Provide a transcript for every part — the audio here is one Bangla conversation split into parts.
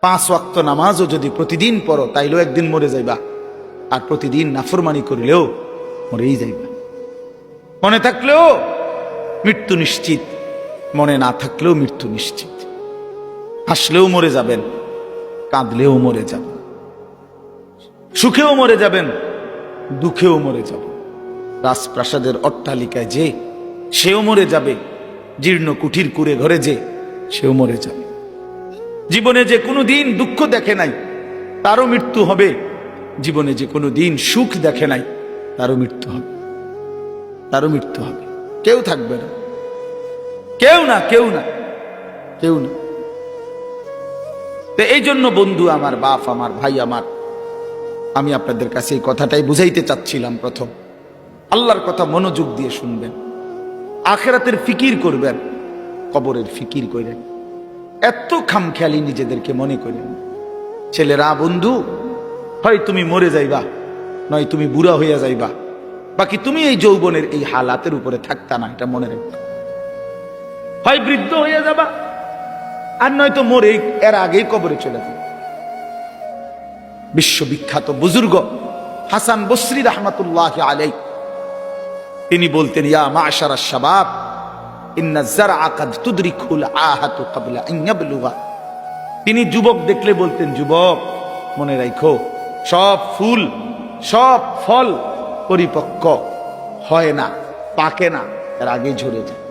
5 ওয়াক্ত নামাজও যদি প্রতিদিন পড়ো তাইলেও একদিন মরে যাইবা, আর প্রতিদিন নাফরমানি করলেও মরেই যাইবা। মনে থাকলেও মৃত্যু নিশ্চিত, মনে না থাকলেও মৃত্যু নিশ্চিত। হাসলেও মরে যাবেন, কাঁদলেও মরে যাবেন, সুখেও মরে যাবেন, দুঃখেও মরে যাবেন। রাজপ্রাসাদের অট্টালিকায় যে সেও মরে যাবে, জীর্ণ কুঠির কুড়ে ঘরে যে সেও মরে যাবে। জীবনে যে কোনো দিন দুঃখ দেখে নাই তারও মৃত্যু হবে, জীবনে যে কোনো দিন সুখ দেখে নাই তারও মৃত্যু হবে, তারও মৃত্যু হবে। কেউ থাকবে না, কেউ না, কেউ না, কেউ না। তো এই জন্য বন্ধু আমার, বাপ আমার, ভাই আমার, আমি আপনাদের কাছে এই কথাটাই বুঝাইতে চাচ্ছিলাম। প্রথম আল্লাহর কথা মনোযোগ দিয়ে শুনবেন, আখিরাতের ফিকির করবেন, কবরের ফিকির করেন। এত খামখেয়ালি নিজেদেরকে মনে করেন। ছেলেরা বন্ধু, হয় তুমি মরে যাইবা, নয় তুমি বুড়া হইয়া যাইবা, বাকি তুমি এই যৌবনের এই হালাতের উপরে থাকতা না, এটা মনে রাখবা। হয় বৃদ্ধ হইয়া যাবা, আর নয়তো মরে এর আগেই কবরে চলে যাবে। বিশ্ববিখ্যাত বুজুর্গ হাসান বসরি রাহমাতুল্লাহি আলাইহি তিনি বলতেন, ইয়া মাশারাশ শাবাব ইন্না যারআ কাদ তুদরিকুল আহাতু ক্বাবলা আন ইয়াবলুগা। তিনি যুবক দেখলে বলতেন, যুবক মনে রাখো, সব ফুল সব ফল পরিপক্ক হয় না, পাকে না, এর আগে ঝরে যায়।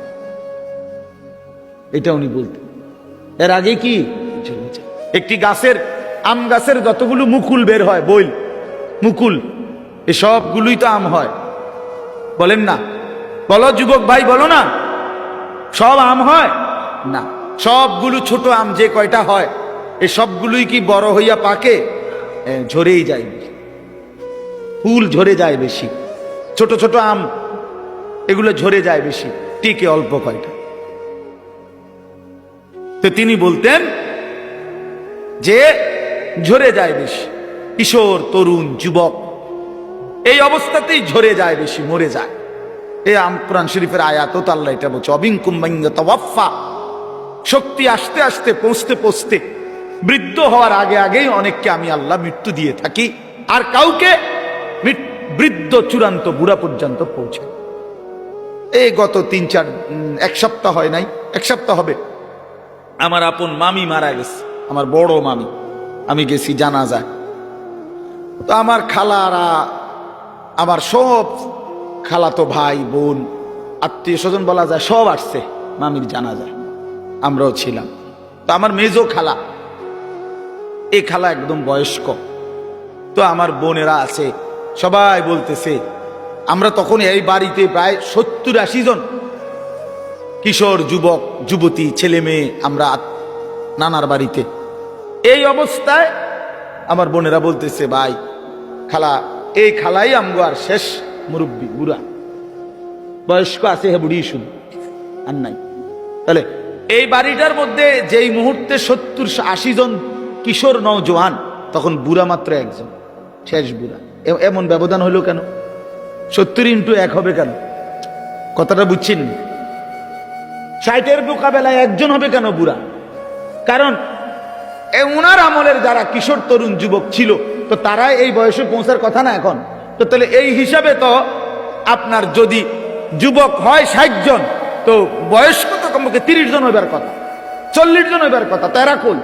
এটা উনি বলতেন, এর আগে কি ঝরে যায়। একটি গাছের, আম গাছের যতগুলো মুকুল বের হয়, বইল মুকুল, এই সবগুলোই তো আম হয়, বলেন না? বলো যুবক ভাই, বলো না, সব আম হয় না। সবগুলো ছোট আম যে কয়টা হয়, এই সবগুলোই কি বড় হইয়া পাকে? ঝরেই যায়, ফুল ঝরে যায় বেশি, ছোট ছোট আম এগুলো ঝরে যায় বেশি, টিকে অল্প কয়টা। তো তিনি বলতেন যে ঝরে যায় বেশি, কিশোর তরুণ যুবক এই অবস্থাতেই ঝরে যায় বেশি, মরে যায়। এই কোরআন শরীফের আয়াতও তো আল্লাহ এটা বলছে, অবিনকুম মান ইয়াতাওয়াফা। শক্তি আসতে আসতে, পৌঁছতে পৌঁছতে, বৃদ্ধ হওয়ার আগে আগেই অনেককে আমি আল্লাহ মৃত্যু দিয়ে থাকি, আর কাউকে বৃদ্ধ চূড়ান্ত বুড়া পর্যন্ত পৌঁছে। এই গত 1 সপ্তাহ হয় নাই, 1 সপ্তাহ হবে, আমার আপন মামি মারা গেছে, আমার বড় মামি। আমি গেছি জানাজায়। তো আমার খালারা, আমার সব খালাতো ভাই বোন, আত্মীয় স্বজন বলা যায়, সব আসছে মামির জানাজায়, আমরাও ছিলাম। তো আমার মেজো খালা, এই খালা একদম বয়স্ক। তো আমার বোনেরা আছে, সবাই বলতেছে, আমরা তখন এই বাড়িতে প্রায় 70-80 জন কিশোর যুবক যুবতী ছেলে মেয়ে, আমরা নানার বাড়িতে। এই অবস্থায় আমার বোনেরা বলতেছে, ভাই খালা, এই খালাই আমগো আর শেষ মুরব্বী, বুড়া বয়স্ক আছে, হে বুড়ি শুধু আর নাই। তাহলে এই বাড়িটার মধ্যে যেই মুহূর্তে 70-80 জন কিশোর নওজোয়ান, তখন বুড়া মাত্র একজন, শেষ বুড়া। এমন ব্যবধান হইল কেন? 70 × 1 হবে কেন? কথাটা বুঝছেন? 60-এর মোকাবেলায় একজন হবে কেন বুড়া? কারণ ওনার আমলের যারা কিশোর তরুণ যুবক ছিল, তো তারা এই বয়সে পৌঁছার কথা না এখন। তো তাহলে এই হিসাবে তো আপনার যদি যুবক হয় 60 জন, তো বয়স্ক তো কমপক্ষে 30 জন হইবার কথা, 40 জন হইবার কথা। তারা কই?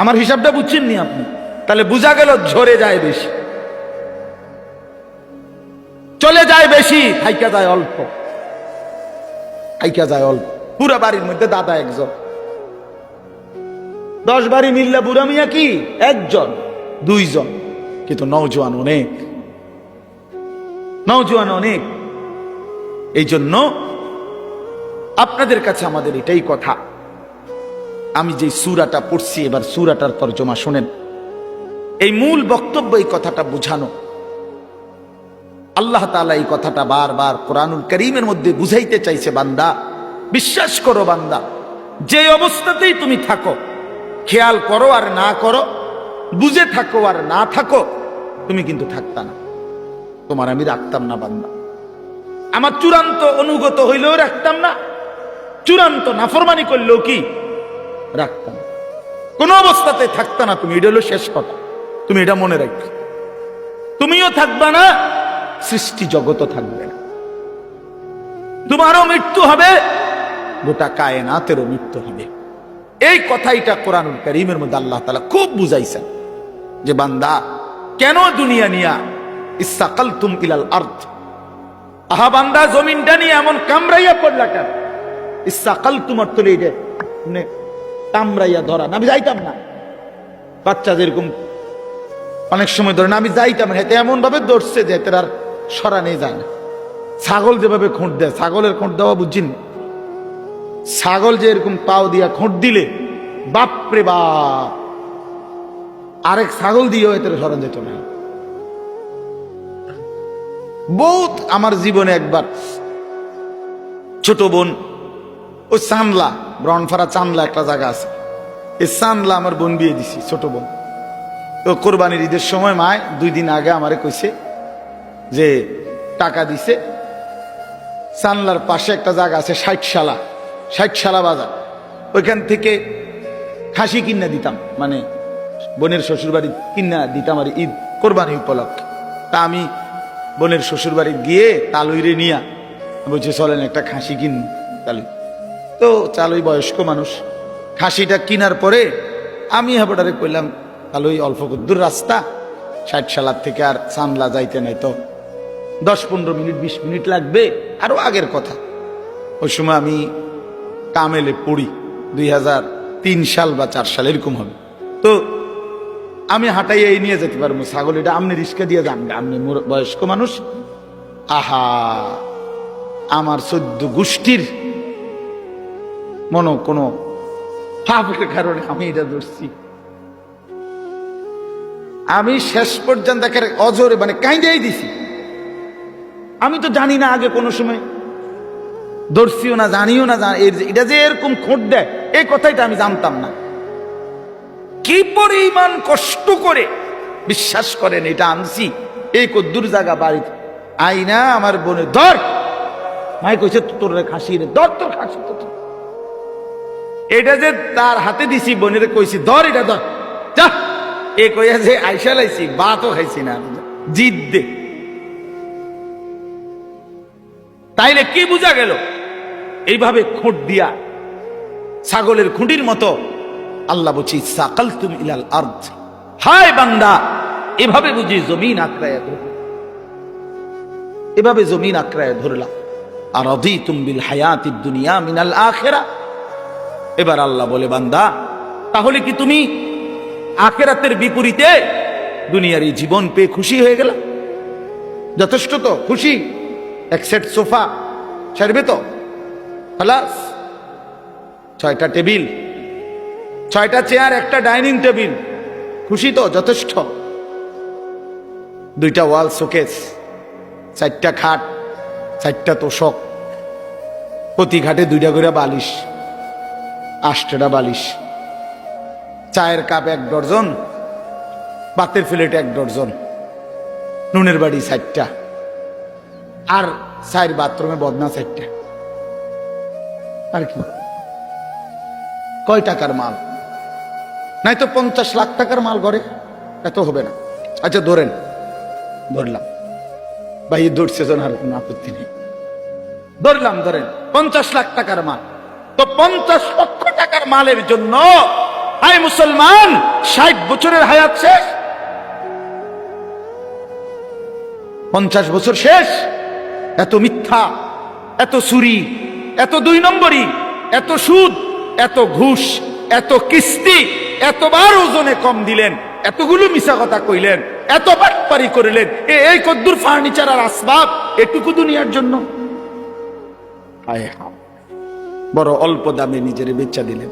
আমার হিসাবটা বুঝছেন নি আপনি? তাহলে বোঝা গেল ঝরে যায় বেশি, চলে যায় বেশি, থাইকা যায় অল্প, থাইকা যায় অল্প। পুরা বাড়ির মধ্যে দাদা একজন, 10 বাড়ি মিললে বুড়া মিয়া কি 1 জন 2 জন, কিন্তু নওজোয়ান অনেক, নওজোয়ান অনেক। এই জন্য আপনাদের কাছে আমাদের এটাই কথা, আমি যে সূরাটা পড়ছি, এবার সূরাটার তরজমা শুনেন। এই মূল বক্তব্য এই কথাটা বুঝানো। আল্লাহ তাআলা এই কথাটা বারবার কোরআনুল কারীমের মধ্যে বুঝাইতে চাইছে, বান্দা বিশ্বাস করো, বান্দা যে অবস্থাতেই তুমি থাকো, খেয়াল করো আর না করো, বুঝে থাকো আর না থাকো, তুমি কিন্তু থাকতা না, তোমার আমি রাখতাম না বান্দা। আমার চূড়ান্ত অনুগত হইলেও রাখতাম না, চূড়ান্ত নাফরমানি করলেও কি রাখতাম, কোন অবস্থাতে থাকতা না তুমি। এটা হলো শেষ কথা, তুমি এটা মনে রাখবে। তুমিও থাকবা না, সৃষ্টি জগতও থাকবে না। তোমারও মৃত্যু হবে, গোটা কায়নাতেরও মৃত্যু হবে। এই কথাইটা কোরআনুল কারীমের মধ্যে আল্লাহ তাআলা খুব বুঝাইছেন যে বান্দা কেন দুনিয়া নিয়া ইসসাকালতুম ইলাল আরদ, আহা বান্দা জমিনটা নিয়ে এমন কামড়াইয়া পড়লা কেন? ইসসাকালতুম অর্থ এইটা মানে কামড়াইয়া ধরা। আমি যাইতাম না, বাচ্চা যেরকম অনেক সময় ধরে না, আমি যাইতাম না, এমন ভাবে ধরছে যে এতে আর সরানো যায় না। ছাগল যেভাবে খোঁট দেয়, ছাগলের খোঁট দেওয়া বুঝছেন? ছাগল যে এরকম পাও দিয়া খোঁট দিলে বাপরে বাপ, আরেক ছাগল দিয়েও এতে সরান যেত না। বহুত আমার জীবনে একবার ছোট বোন, ওই চান্দলা, ব্রনফারা চান্দলা একটা জায়গা আছে, এই চান্দলা আমার বোন বিয়ে দিছি, ছোট বোন। তো কোরবানির ঈদের সময় মায় 2 দিন আগে আমারে কইছে যে টাকা দিছে, চান্দলার পাশে একটা জায়গা আছে 60 বাজার, ওইখান থেকে খাসি কিনা দিতাম, মানে বোনের শ্বশুর বাড়ি কিনা দিতাম আর ঈদ কোরবানি উপলক্ষে। তা আমি বোনের শ্বশুর বাড়ি গিয়ে তালুইরে নিয়া বলছে চলেন একটা খাসি কিন তালুই। তো চালুই বয়স্ক মানুষ, খাসিটা কিনার পরে আমি হাবড়ারে কইলাম তালুই অল্প দূর রাস্তা, 60 থেকে আর চান্দলা যাইতে নাই তো 10-15 মিনিট 20 মিনিট লাগবে, আরো আগের কথা। ওই সময় আমি কামেলে পড়ি, 2003 সাল বা 4 সাল এরকম হবে। তো আমি হাঁটাই এই নিয়ে যেতে পারবো ছাগল, এটা আপনি রিস্কা দিয়ে যান, আপনি বয়স্ক মানুষ। আহা, আমার 14 গোষ্ঠীর কোনো পাপের কারণে আমি এটা ধরছি। আমি শেষ পর্যন্ত অজরে মানে কাইন্দাই দিছি। আমি তো জানি না আগে কোনো সময়, ধরছিও না, জানিও না এটা যে এরকম খোঁট দেয়, এই কথাইটা আমি জানতাম না। কি পরিমাণ কষ্ট করে বিশ্বাস করেন এটা আনছি, এই কদ্দুর জায়গা বাড়িতে আইনা আমার বোনে ধর, মাই কইছে তোর খাসি রে ধর, তোর খাসি তো এটা যে তার হাতে দিছি, বোনের কইছি ধর, এটা ধর যা, এ কইয়া যে আইসা লাইছি, ভাতও খাইছি না, জিদ দে। তাইলে কি বুঝা গেল? এইভাবে খোঁট দিয়া ছাগলের খুঁটির মতো আল্লাহ বলছি সাকালতুম ইলাল আরদ, হায় বান্দা এভাবে বুঝি জমিন আঁকড়ায়া ধরল, এভাবে জমিন আঁকড়ায়া ধরলা। আর রাদিতুম বিল হায়াতিদ দুনিয়া মিনাল আখিরা। এবার আল্লাহ বলে বান্দা তাহলে কি তুমি আখিরাতের বিপরীতে দুনিয়ার এই জীবন পেয়ে খুশি হয়ে গেল? যথেষ্ট তো খুশি? এক সেট সোফা সারবে তো, খালাস। 6টা টেবিল, 6টা চেয়ার, একটা ডাইনিং টেবিল, খুশি তো? যথেষ্ট। 2টা ওয়াল শোকেস, 4টা খাট, 4টা তোষক, প্রতি ঘাটে 2টা করে বালিশ, 8টা বালিশ, চায়ের কাপ 1 ডজন, ভাতের প্লেট 1 ডজন, নুনের বাড়ি 4টা, আর 4 বাথরুমে বদনা 4টা। আর কি কয় টাকার মাল? নাই তো 50 লাখ টাকার মাল ঘরে, এত হবে না। আচ্ছা ধরেন, ধরলাম ভাই, ধরছে জন, আর কোনো আপত্তি নেই, ধরলাম, ধরেন 50 লাখ টাকার মাল। তো 50 লক্ষ টাকার মালের জন্য আয় মুসলমান 60 বছরের হায়াত শেষ, 50 বছর শেষ। এত মিথ্যা, এত চুরি, এত 2 নম্বরি, এত সুদ, এত ঘুষ, এত কিস্তি, এতবার ওজনে কম দিলেন, এতগুলো মিছা কথা কইলেন, এত বাটপারি করিলেন, এই কদ্দুর ফার্নিচার আর আসবাব এটুকু দুনিয়ার জন্য। বড় অল্প দামে নিজের বেচা দিলেন,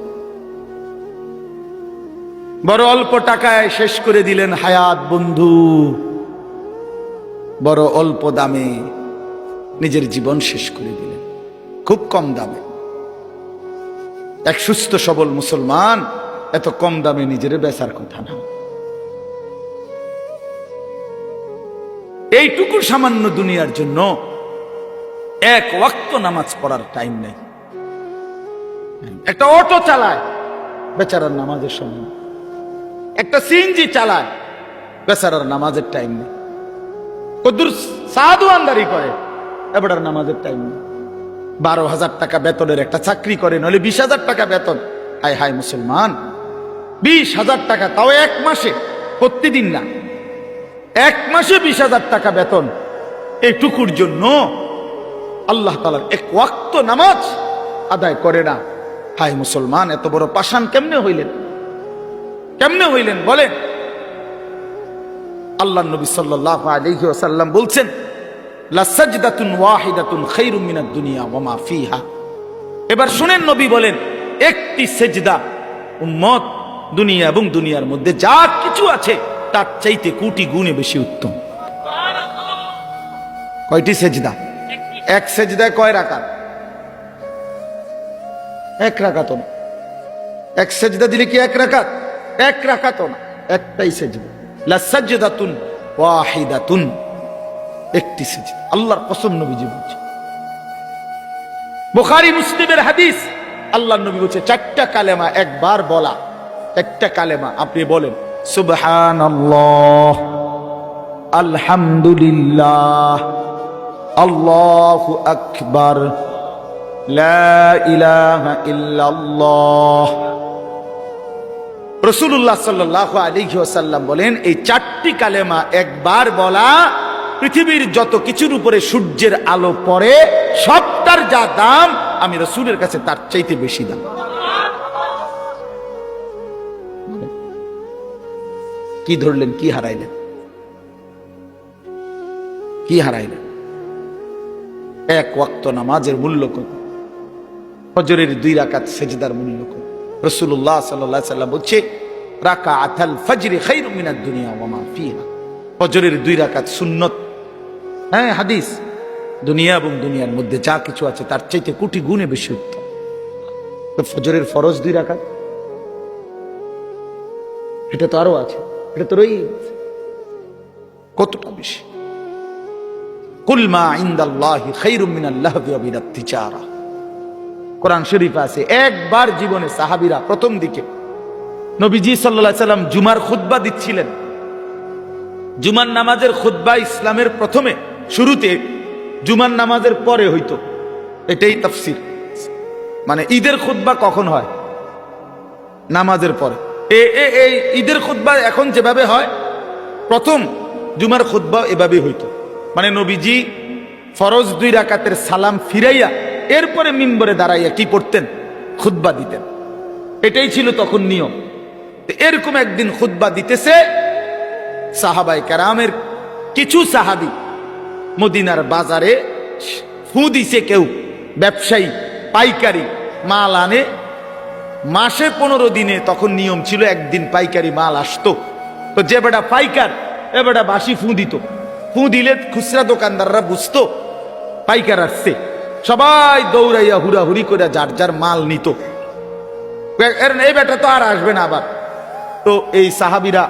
বড় অল্প টাকায় শেষ করে দিলেন হায়াত বন্ধু, বড় অল্প দামে নিজের জীবন শেষ করে দিলেন, খুব কম দামে। এক সুস্থ সবল মুসলমান এত কম দামে নিজের বেচার কথা না। এইটুকু সামান্য দুনিয়ার জন্য 1 ওয়াক্ত নামাজ পড়ার টাইম নেই। একটা অটো চালায়, বেচারার নামাজের সময় নেই। একটা সিএনজি চালায়, বেচারার নামাজের টাইম নেই। কদ্দুর সাধু আন্দারি করে, এবার নামাজের টাইম নেই। 12,000 টাকা বেতনের একটা চাকরি করে, নইলে 20,000 টাকা বেতন। হায় হায় মুসলমান, 20,000 টাকা, তাও এক মাসে, প্রতিদিন না, এক মাসে 20,000 টাকা বেতন। এইটুকুর জন্য আল্লাহ তাআলার এক ওয়াক্ত নামাজ আদায় করে না। হায় মুসলমান, এত বড় পাষাণ কেমনে হইলেন? কেমনে হইলেন বলেন? আল্লাহ নবী সাল্লাল্লাহু আলাইহি ওয়াসাল্লাম বলছেন, লা সাজদাতুন ওয়াহিদাতুন খায়রুম মিনাদ দুনিয়া ওয়া মা ফিহা। এবার শুনেন, নবী বলেন, একটি সেজদা উম্মত দুনিয়া এবং দুনিয়ার মধ্যে যা কিছু আছে তার চাইতে কোটি গুণে বেশি উত্তম। কয়টি সেজদা? এক সেজদায় কয় রাকাত? এক রাকাত না। এক সেজদা দিলে কি এক রাকাত? এক রাকাত না, একটাই সেজদা। লা সাজদাতুন ওয়াহিদাতুন, একটি সেজদা। আল্লাহর কসম, নবীজি বলছে, বুখারী মুসলিমের হাদিস। আল্লাহর নবী বলছে, 4টা কালেমা একবার বলা, একটা কালেমা আপনি বলেন, সুবহানাল্লাহ, আলহামদুলিল্লাহ, আল্লাহু আকবার, লা ইলাহা ইল্লাল্লাহ। রাসূলুল্লাহ সাল্লাল্লাহু আলাইহি ওয়াসাল্লাম বলেন, এই 4টি কালেমা একবার বলা পৃথিবীর যত কিছুর উপরে সূর্যের আলো পড়ে সবটার যা দাম, আমি রাসূলের কাছে তার চাইতে বেশি দাম। কি ধরলেন? কি হারাইলেন? কি হারাইলেন? এক ওয়াক্ত নামাজের মূল্য কত? ফজরের 2 রাকাত সেজদার মূল্য কত? রাসূলুল্লাহ সাল্লাল্লাহু আলাইহি ওয়াসাল্লাম বলছে, রাকাআতুল ফজরি খায়রুম মিনাদ দুনিয়া ওয়া মা ফিহা। ফজরের 2 রাকাত সুন্নত, হ্যাঁ হাদিস, দুনিয়া এবং দুনিয়ার মধ্যে যা কিছু আছে তার চাইতে কোটি গুণে বেশি উত্তম। তো ফজরের ফরজ 2 রাকাত, এটা তো আরো আছে, এটা তো রয়েই আছে, কতটা বেশি। কুল মা ইনদাল্লাহি খায়রুম মিনাল লাহবি ওয়া মিনাত তিজারা। কোরআন শরীফে আছে। একবার জীবনে সাহাবীরা প্রথম দিকে নবীজি সাল্লাল্লাহু আলাইহি সাল্লাম জুমার খুতবা দিচ্ছিলেন। জুমার নামাজের খুতবা ইসলামের প্রথমে শুরুতে জুমার নামাজের পরে হইতো, এটাই তাফসীর। মানে ঈদের খুতবা কখন হয়? নামাজের পরে। এই ঈদের খুতবা এখন যেভাবে হয়, প্রথম জুমার খুতবা এভাবে হইতো। মানে নবীজি ফরজ 2 রাকাতের সালাম ফিরাইয়া এরপরে মিম্বরে দাঁড়াইয়া কি পড়তেন? খুতবা দিতেন। এটাই ছিল তখন নিয়ম। এরকম একদিন খুতবা দিতেছে, সাহাবায়ে কেরামের কিছু সাহাবী মদিনার বাজারে ফু দিছে। কেউ ব্যবসায়ী পাইকারি মাল আনে, মাসে 15 দিনে তখন নিয়ম ছিল একদিন পাইকারি মাল আসতো। তো যে বেটা পাইকার, এ বেটা বাসি ফু দিত। ফু দিলে খুচরা দোকানদাররা বুঝতো পাইকার আসছে, সবাই দৌড়াইয়া হুড়াহুড়ি করে যার যার মাল নিত। এই বেটা তো আর আসবে না আবার। তো এই সাহাবীরা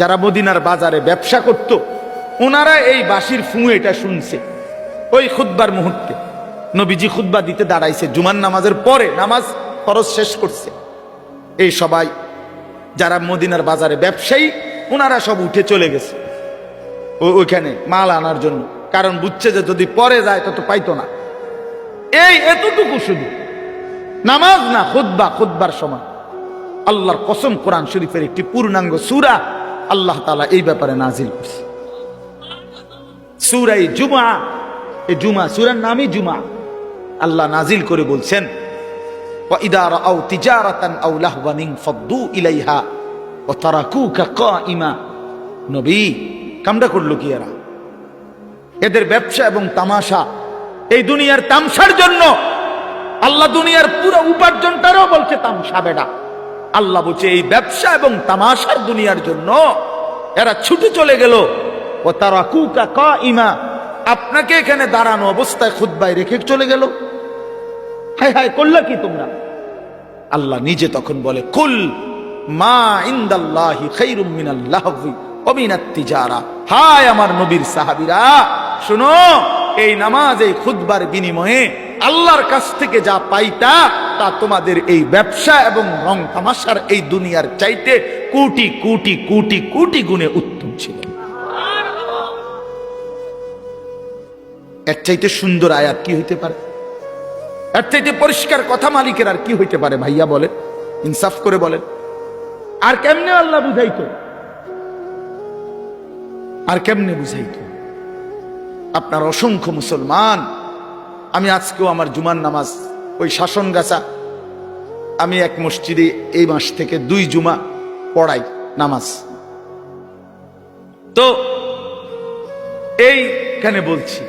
যারা মদিনার বাজারে ব্যবসা করত, ওনারা এই বাঁশির ফু এটা শুনছে। ওই খুতবার মুহূর্তে নবীজি খুতবা দিতে দাঁড়াইছে, জুমার নামাজের পরে, নামাজ ফরজ শেষ করছে। এই সবাই যারা মদিনার বাজারে ব্যবসায়ী, ওনারা সব উঠে চলে গেছে ওইখানে মাল আনার জন্য। কারণ বুঝছে যে যদি পরে যায় তত পাইতো না। এই এতটুকু শুধু নামাজ না, খুতবা, খুতবার সময় আল্লাহর কসম, কোরআন শরীফের একটি পূর্ণাঙ্গ সূরা আল্লাহ তাআলা এই ব্যাপারে নাজিল করছে। সূরা জুমা। এই জুমা সূরার নামই জুমা। আল্লাহ নাজিল করে বলছেন, ওয়া ইদা রাআউ তিজারাতান আও লাহওয়ান ইনফাদ্দু ইলাইহা ওয়া তারাকুকা কাইমা। নবী কামটা করলো কি এরা? এদের ব্যবসা এবং তামাশা, এই দুনিয়ার তামসার জন্য আল্লাহ দুনিয়ার পুরো উপার্জনটারও বলছে তামসা। বেটা আল্লাহ বলছে এই ব্যবসা এবং তামাশার দুনিয়ার জন্য এরা ছুটে চলে গেল। ও তারাকুকা কাইমা, আপনাকে এখানে দাঁড়ানো অবস্থায় খুতবায় রেখে চলে গেল। হায় হায়, করলা কি তোমরা? আল্লাহ নিজে তখন বলে, কুল মা ইনদাল্লাহি খায়রুম মিনাল লাহবি ওয়া মিনাত তিজারা। হায় আমার নবীর সাহাবীরা, শুনো, এই নামাজ, এই খুতবার বিনিময়ে আল্লাহর কাছ থেকে যা পাইতা তা তোমাদের এই ব্যবসা এবং রং তামাশার এই দুনিয়ার চাইতে কোটি কোটি কোটি কোটি গুণে উত্তম ছিল। এর চাইতে সুন্দর আয়াত কি হইতে পারে? এর চাইতে পরিষ্কার কথা মালিকের আর কি হইতে পারে? ভাইয়া বলেন, ইনসাফ করে বলেন। আর কেমনে আল্লাহ বুঝাইতো? আর কেমনে বুঝাইতো? আপনার অসংখ্য মুসলমান, আমি আজকেও আমার জুমার নামাজ ওই শাসনগাছা, আমি এক মসজিদে এই মাস থেকে 2 জুমা পড়াই নামাজ। তো এইখানে বলছি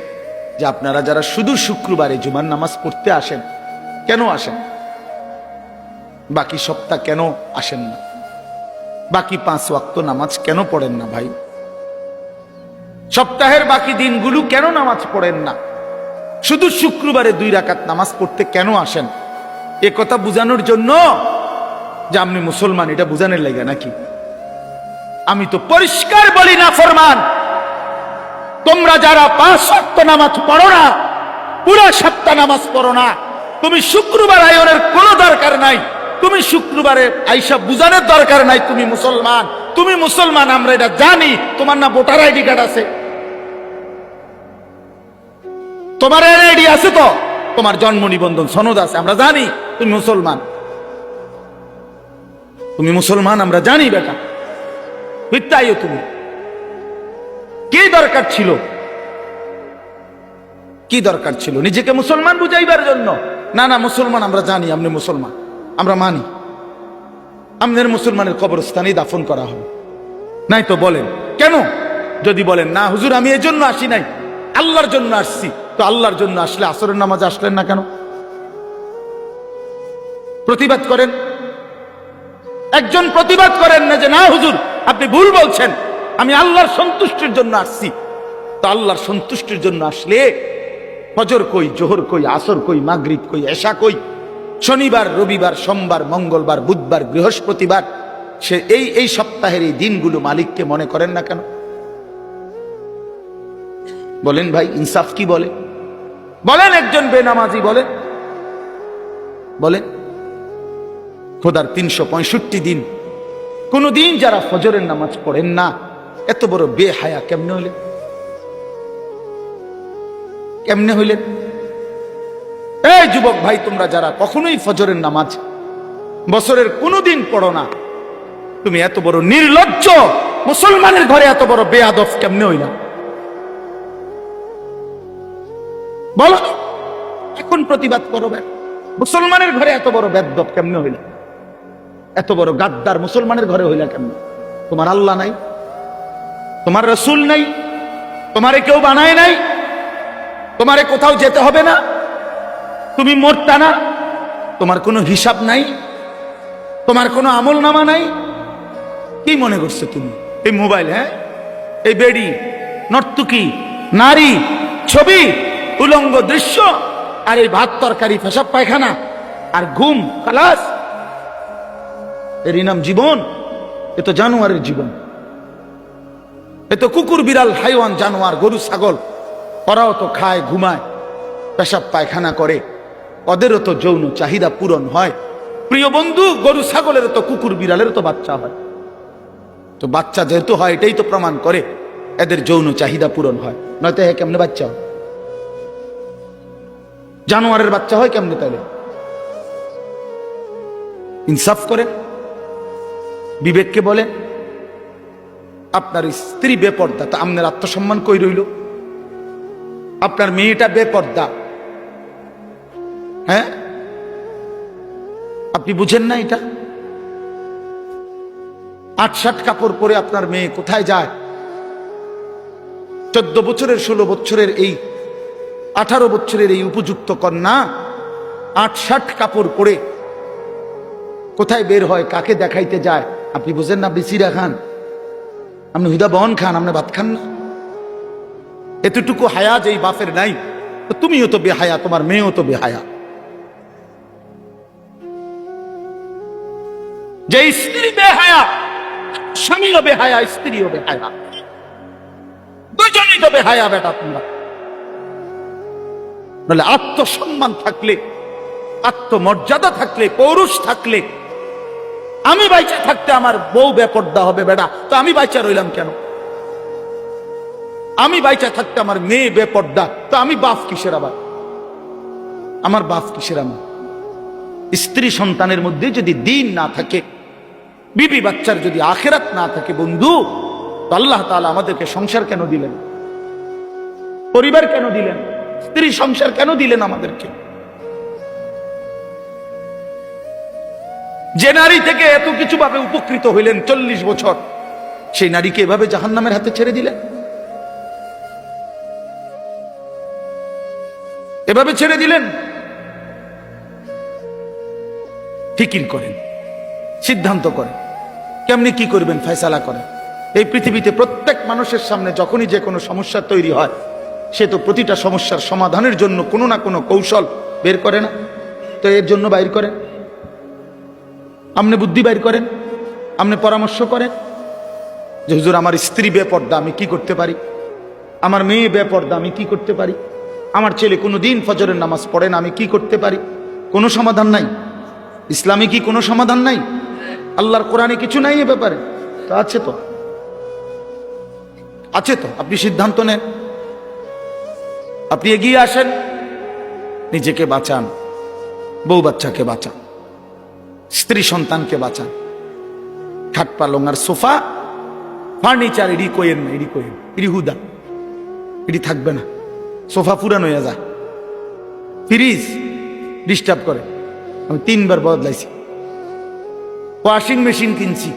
যে আপনারা যারা শুধু শুক্রবারে জুমার নামাজ পড়তে আসেন, কেন আসেন? বাকি সপ্তাহ কেন আসেন না? বাকি 5 ওয়াক্ত নামাজ কেন পড়েন না ভাই? সপ্তাহের বাকি দিনগুলো কেন নামাজ পড়েন না? শুধু শুক্রবারে 2 রাকাত নামাজ পড়তে কেন আসেন? এ কথা বুঝানোর জন্য যে আপনি মুসলমান, এটা বুঝানোর লাগে নাকি? আমি তো পরিষ্কার বলি না ফরমান, তোমরা যারা 5 ওয়াক্ত নামাজ পড়ো না, পুরো সপ্তাহ নামাজ পড়ো না, তুমি শুক্রবার আয়োনের কোনো দরকার নাই, তুমি শুক্রবারে আইসা বুঝানোর দরকার নাই তুমি মুসলমান। তুমি মুসলমান আমরা এটা জানি। তোমার না ভোটার আইডি কার্ড আছে? তোমার এনআইডি আছে তো? তোমার জন্ম নিবন্ধন সনদ আছে? আমরা জানি তুমি মুসলমান। তুমি মুসলমান আমরা জানি বেটা। মিথ্যাইও তুমি। কি দরকার ছিল? কি দরকার ছিল নিজেকে মুসলমান বুঝাইবার জন্য? না না, মুসলমান আমরা জানি, আপনি মুসলমান আমরা মানি, আমাদের মুসলমানের কবরস্থানেই দাফন করা হবে। নাই তো বলেন কেন? যদি বলেন না হুজুর আমি এই জন্য আসি নাই, আল্লাহর জন্য আসছি, তো আল্লাহর জন্য আসলে আসরের নামাজে আসলেন না কেন? প্রতিবাদ করেন। একজন প্রতিবাদ করেন না যে না হুজুর আপনি ভুল বলছেন, আমি আল্লাহর সন্তুষ্টির জন্য আসছি। তো আল্লাহর সন্তুষ্টির জন্য আসলে ফজর কই, জোহর কই, আসর কই, মাগরিব কই, এশা কই, শনিবার, রবিবার, সোমবার, মঙ্গলবার, বুধবার, বৃহস্পতিবার, সে এই সপ্তাহের এই দিনগুলো মালিককে মনে করেন না কেন? বলেন ভাই, ইনসাফ কি বলে? বলেন একজন বেনামাজি বলেন, বলেন খোদার 365 দিন কোন দিন যারা ফজরের নামাজ পড়েন না, এত বড় বেহায়া কেমনে হইলেন? কেমনে হইলেন? এই যুবক ভাই, তোমরা যারা কখনোই ফজরের নামাজ বছরের কোনোদিন পড়ো না, তুমি এত বড় নির্লজ্জ, মুসলমানের ঘরে এত বড় বেয়াদব কেমনে হইলা? বলো এখন, প্রতিবাদ করো। মুসলমানের ঘরে এত বড় বেয়াদব কেমনে হইলা? এত বড় গাদ্দার মুসলমানের ঘরে হইলা কেমনে? তোমার আল্লাহ নাই, তোমার রসুল নাই, তোমারে কেউ বানায় নাই, তোমারে কোথাও যেতে হবে না, তুমি মরতা না, তোমার কোনো হিসাব নাই, তোমার কোনো আমল নামা নাই। কি মনে করছো তুমি? এই মোবাইল, হ্যাঁ, এই বেডি, নর্তুকি, নারী, ছবি, উলঙ্গ দৃশ্য, আর এই ভাত তরকারি, পেশাব পায়খানা, আর ঘুম, খালাস, এরই নাম জীবন? এ তো জানোয়ারের জীবন। এ তো কুকুর, বিড়াল, হাইওয়ান, জানোয়ার, গরু, ছাগল, ওরাও তো খায়, ঘুমায়, পেশাব পায়খানা করে, ওদেরও তো যৌন চাহিদা পূরণ হয়। প্রিয় বন্ধু, গরু ছাগলেরও তো, কুকুর বিড়ালেরও তো বাচ্চা হয়। তো বাচ্চা যেহেতু হয়, এটাই তো প্রমাণ করে এদের যৌন চাহিদা পূরণ হয়, নয়তো হ্যাঁ কেমনে বাচ্চা হয়? জানোয়ারের বাচ্চা হয় কেমনে তাহলে? ইনসাফ করে বিবেককে বলেন। আপনার স্ত্রী বেপর্দা, তা আপনার আত্মসম্মান কই রইল? আপনার মেয়েটা বেপর্দা, হ্যাঁ, আপনি বুঝেন না এটা? 8-7 কাপড় পরে আপনার মেয়ে কোথায় যায়? 14 বছরের, 16 বছরের, এই 18 বছরের এই উপযুক্ত কন্যা 8-7 কাপড় পরে কোথায় বের হয়, কাকে দেখাইতে যায়? আপনি বুঝেন না? বিসিরা খান, আপনি হুদা বন খান, আপনি ভাত খান না? এতটুকু হায়া যেই বাপের নাই, তো তুমিও তো বেহায়া, তোমার মেয়েও তো বেহায়া। যে স্ত্রী বেহায়া, স্বামীও বেহায়া, স্ত্রীও বেহায়া, দুজনেই তো বেহায়া বেটা তোমরা। নাহলে আত্মসম্মান থাকলে, আত্মমর্যাদা থাকলে, পৌরুষ থাকলে, আমি বাইচা থাকতে আমার বউ বেপর্দা হবে বেটা, তো আমি বাইচা রইলাম কেন? আমি বাইচা থাকতে আমার মেয়ে বেপর্দা, তো আমি বাপ কিসের? আবার আমার বাপ কিসের? আমি স্ত্রী সন্তানের মধ্যে যদি দিন না থাকে, বিবি বাচ্চার যদি আখিরাত না থাকে বন্ধু, তো আল্লাহ তাআলা আমাদেরকে সংসার কেন দিলেন? পরিবার কেন দিলেন? স্ত্রী সংসার কেন দিলেন আমাদেরকে? যে নারী থেকে এত কিছু ভাবে উপকৃত হইলেন 40 বছর, সেই নারীকে এভাবে জাহান্নামের হাতে ছেড়ে দিলেন? এভাবে ছেড়ে দিলেন? ফিকির করেন, সিদ্ধান্ত করেন, কেমনি কি করবেন, ফয়সালা করেন। এই পৃথিবীতে প্রত্যেক মানুষের সামনে যখনই যে কোনো সমস্যা তৈরি হয়, সে তো প্রতিটা সমস্যার সমাধানের জন্য কোনো না কোনো কৌশল বের করে না? তো এর জন্য বাইর করেন, আপনি বুদ্ধি বাইর করেন, আপনি পরামর্শ করেন যে হুজুর আমার স্ত্রী বেপর্দা, আমি কি করতে পারি? আমার মেয়ে বেপর্দা, আমি কি করতে পারি? আমার ছেলে কোনোদিন ফজরের নামাজ পড়ে না, আমি কি করতে পারি? কোনো সমাধান নাই? ইসলামে কি কোনো সমাধান নাই? আল্লাহর কোরআনে কিছু নাই এ ব্যাপারে? তো আছে, তো আছে, তো আপনি সিদ্ধান্ত নেন, আপনি এগিয়ে আসেন, নিজেকে বাঁচান, বউ বাচ্চাকে বাঁচান, স্ত্রী সন্তানকে বাঁচান। খাট পালং আর সোফা ফার্নিচার এডি কোয়েন না, এডি কোয়েন, এডি হুদা, এডি থাকবে না। সোফা পুরান হয়ে যায়, ফ্রিজ ডিস্টার্ব করে, আমি 3 বার বদলাইছি। ওয়াশিং মেশিন কিনছি,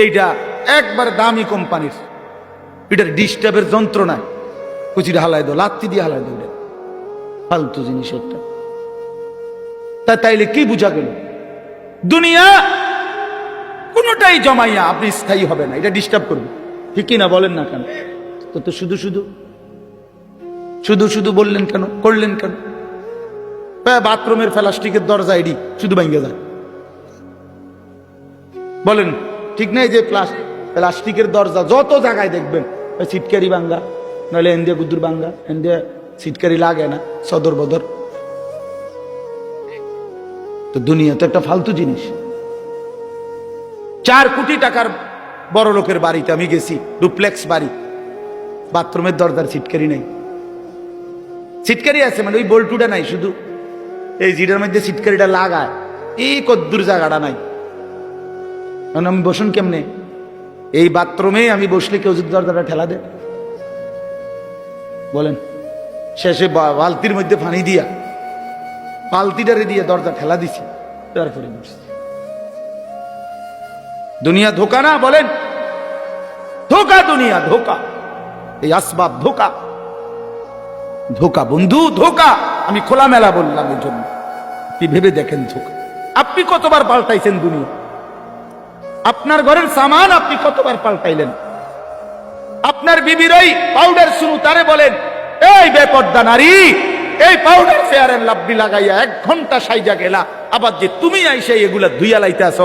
এইটা একবার দামি কোম্পানির, এটার ডিস্টার্বের যন্ত্রণায় কুচিটা হালাই দো, লাত্তি দিয়ে হালাই দো, ফালতু জিনিস একটা। তাইলে কি বুঝা গেল? দুনিয়া কোনটাই জমাইয়া আপনি স্থায়ী হবে না, এটা ডিস্টার্ব করবে, ঠিক না? বলেন না কেন? তো শুধু শুধু শুধু শুধু বললেন কেন, করলেন কেন? বাথরুমের প্লাস্টিকের দরজা এডি শুধু ভাঙ্গে যায়, বলেন ঠিক নাই? যে প্লাস্টিকের দরজা যত জায়গায় দেখবেন, সিটকারি ভাঙ্গা, নাহলে এন্দিয়া গুদুর ভাঙ্গা, এন্দিয়া সিটকারি লাগে না, সদর বদর। তো দুনিয়া তো একটা ফালতু জিনিস। 4 কোটি টাকার বড় লোকের বাড়িতে আমি গেছি, ডুপ্লেক্স বাড়ি, বাথরুমের দরজার সিটকারি নাই। সিটকারি আছে মানে ওই বল্টুটা নাই, শুধু এই জিটার মধ্যে সিটকারিটা লাগায়, এই কদ্দুর জায়গাটা নাই। আমি বসুন কেমনে? এই বাথরুমে আমি বসলে কেউ যদি দরজাটা ঠেলা দেয়, বলেন? শেষে বালতির মধ্যে পানি দিয়া, বালতিটারে দিয়ে দরজা ঠেলা দিছি, তারপরে বসছি। দুনিয়া ধোকা না? বলেন ধোকা, দুনিয়া ধোকা, এই আসবাব ধোকা, ধোকা বন্ধু, ধোকা। আমি খোলামেলা বললাম এর জন্য, আপনি ভেবে দেখেন ধোকা। আপনি কতবার পাল্টাইছেন দুনিয়া? আপনার ঘরের সামান আপনি কতবার পাল্টাইলেন? আপনার বিবির ওই পাউডার শুরু, তারে বলেন এই বেপর্দা নারী, এই পাউডার ফেয়ার এন্ড লাভলি লাগাইয়া 1 ঘন্টা সাইজা গেলা, আবার যে তুমি আইসে এগুলা ধুইয়া লাইতেছ,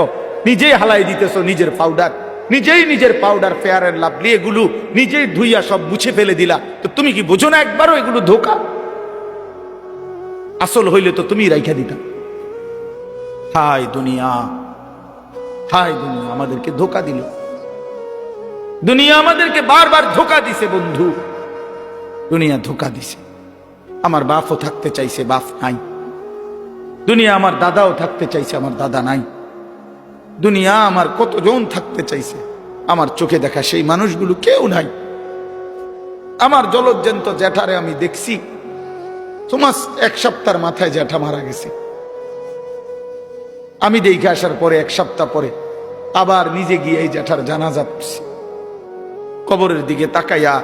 নিজেই হালাই দিতেছ নিজের পাউডার, নিজের পাউডার ফেয়ার এন্ড লাভলি এগুলো নিজেই ধুইয়া সব মুছে ফেলে দিলা। তো তুমি কি বুঝো না একবারও এগুলো ধোকা? আসল হইলে তো তুমি রাইখা দিতা। হায় দুনিয়া, হায় দুনিয়া আমাদেরকে ধোকা দিল। দুনিয়া আমাদেরকে বারবার ধোকা দিছে বন্ধু, দুনিয়া ধোকা দিছে। আমার বাপও থাকতে চাইছে, বাপ নাই। দুনিয়া আমার দাদাও থাকতে চাইছে, আমার দাদা নাই। দুনিয়া আমার কতজন থাকতে চাইছে, আমার চোখে দেখা সেই মানুষগুলো কেউ নাই। আমার জলজ্জন্ত জ্যাঠারে আমি দেখছি, তোমার 1 সপ্তাহের মাথায় জ্যাঠা মারা গেছে। আমি দেখে আসার পরে 1 সপ্তাহ পরে আবার নিজে গিয়ে এই জ্যাঠার জানাজা পড়ছি। কবরের দিকে তাকাইয়া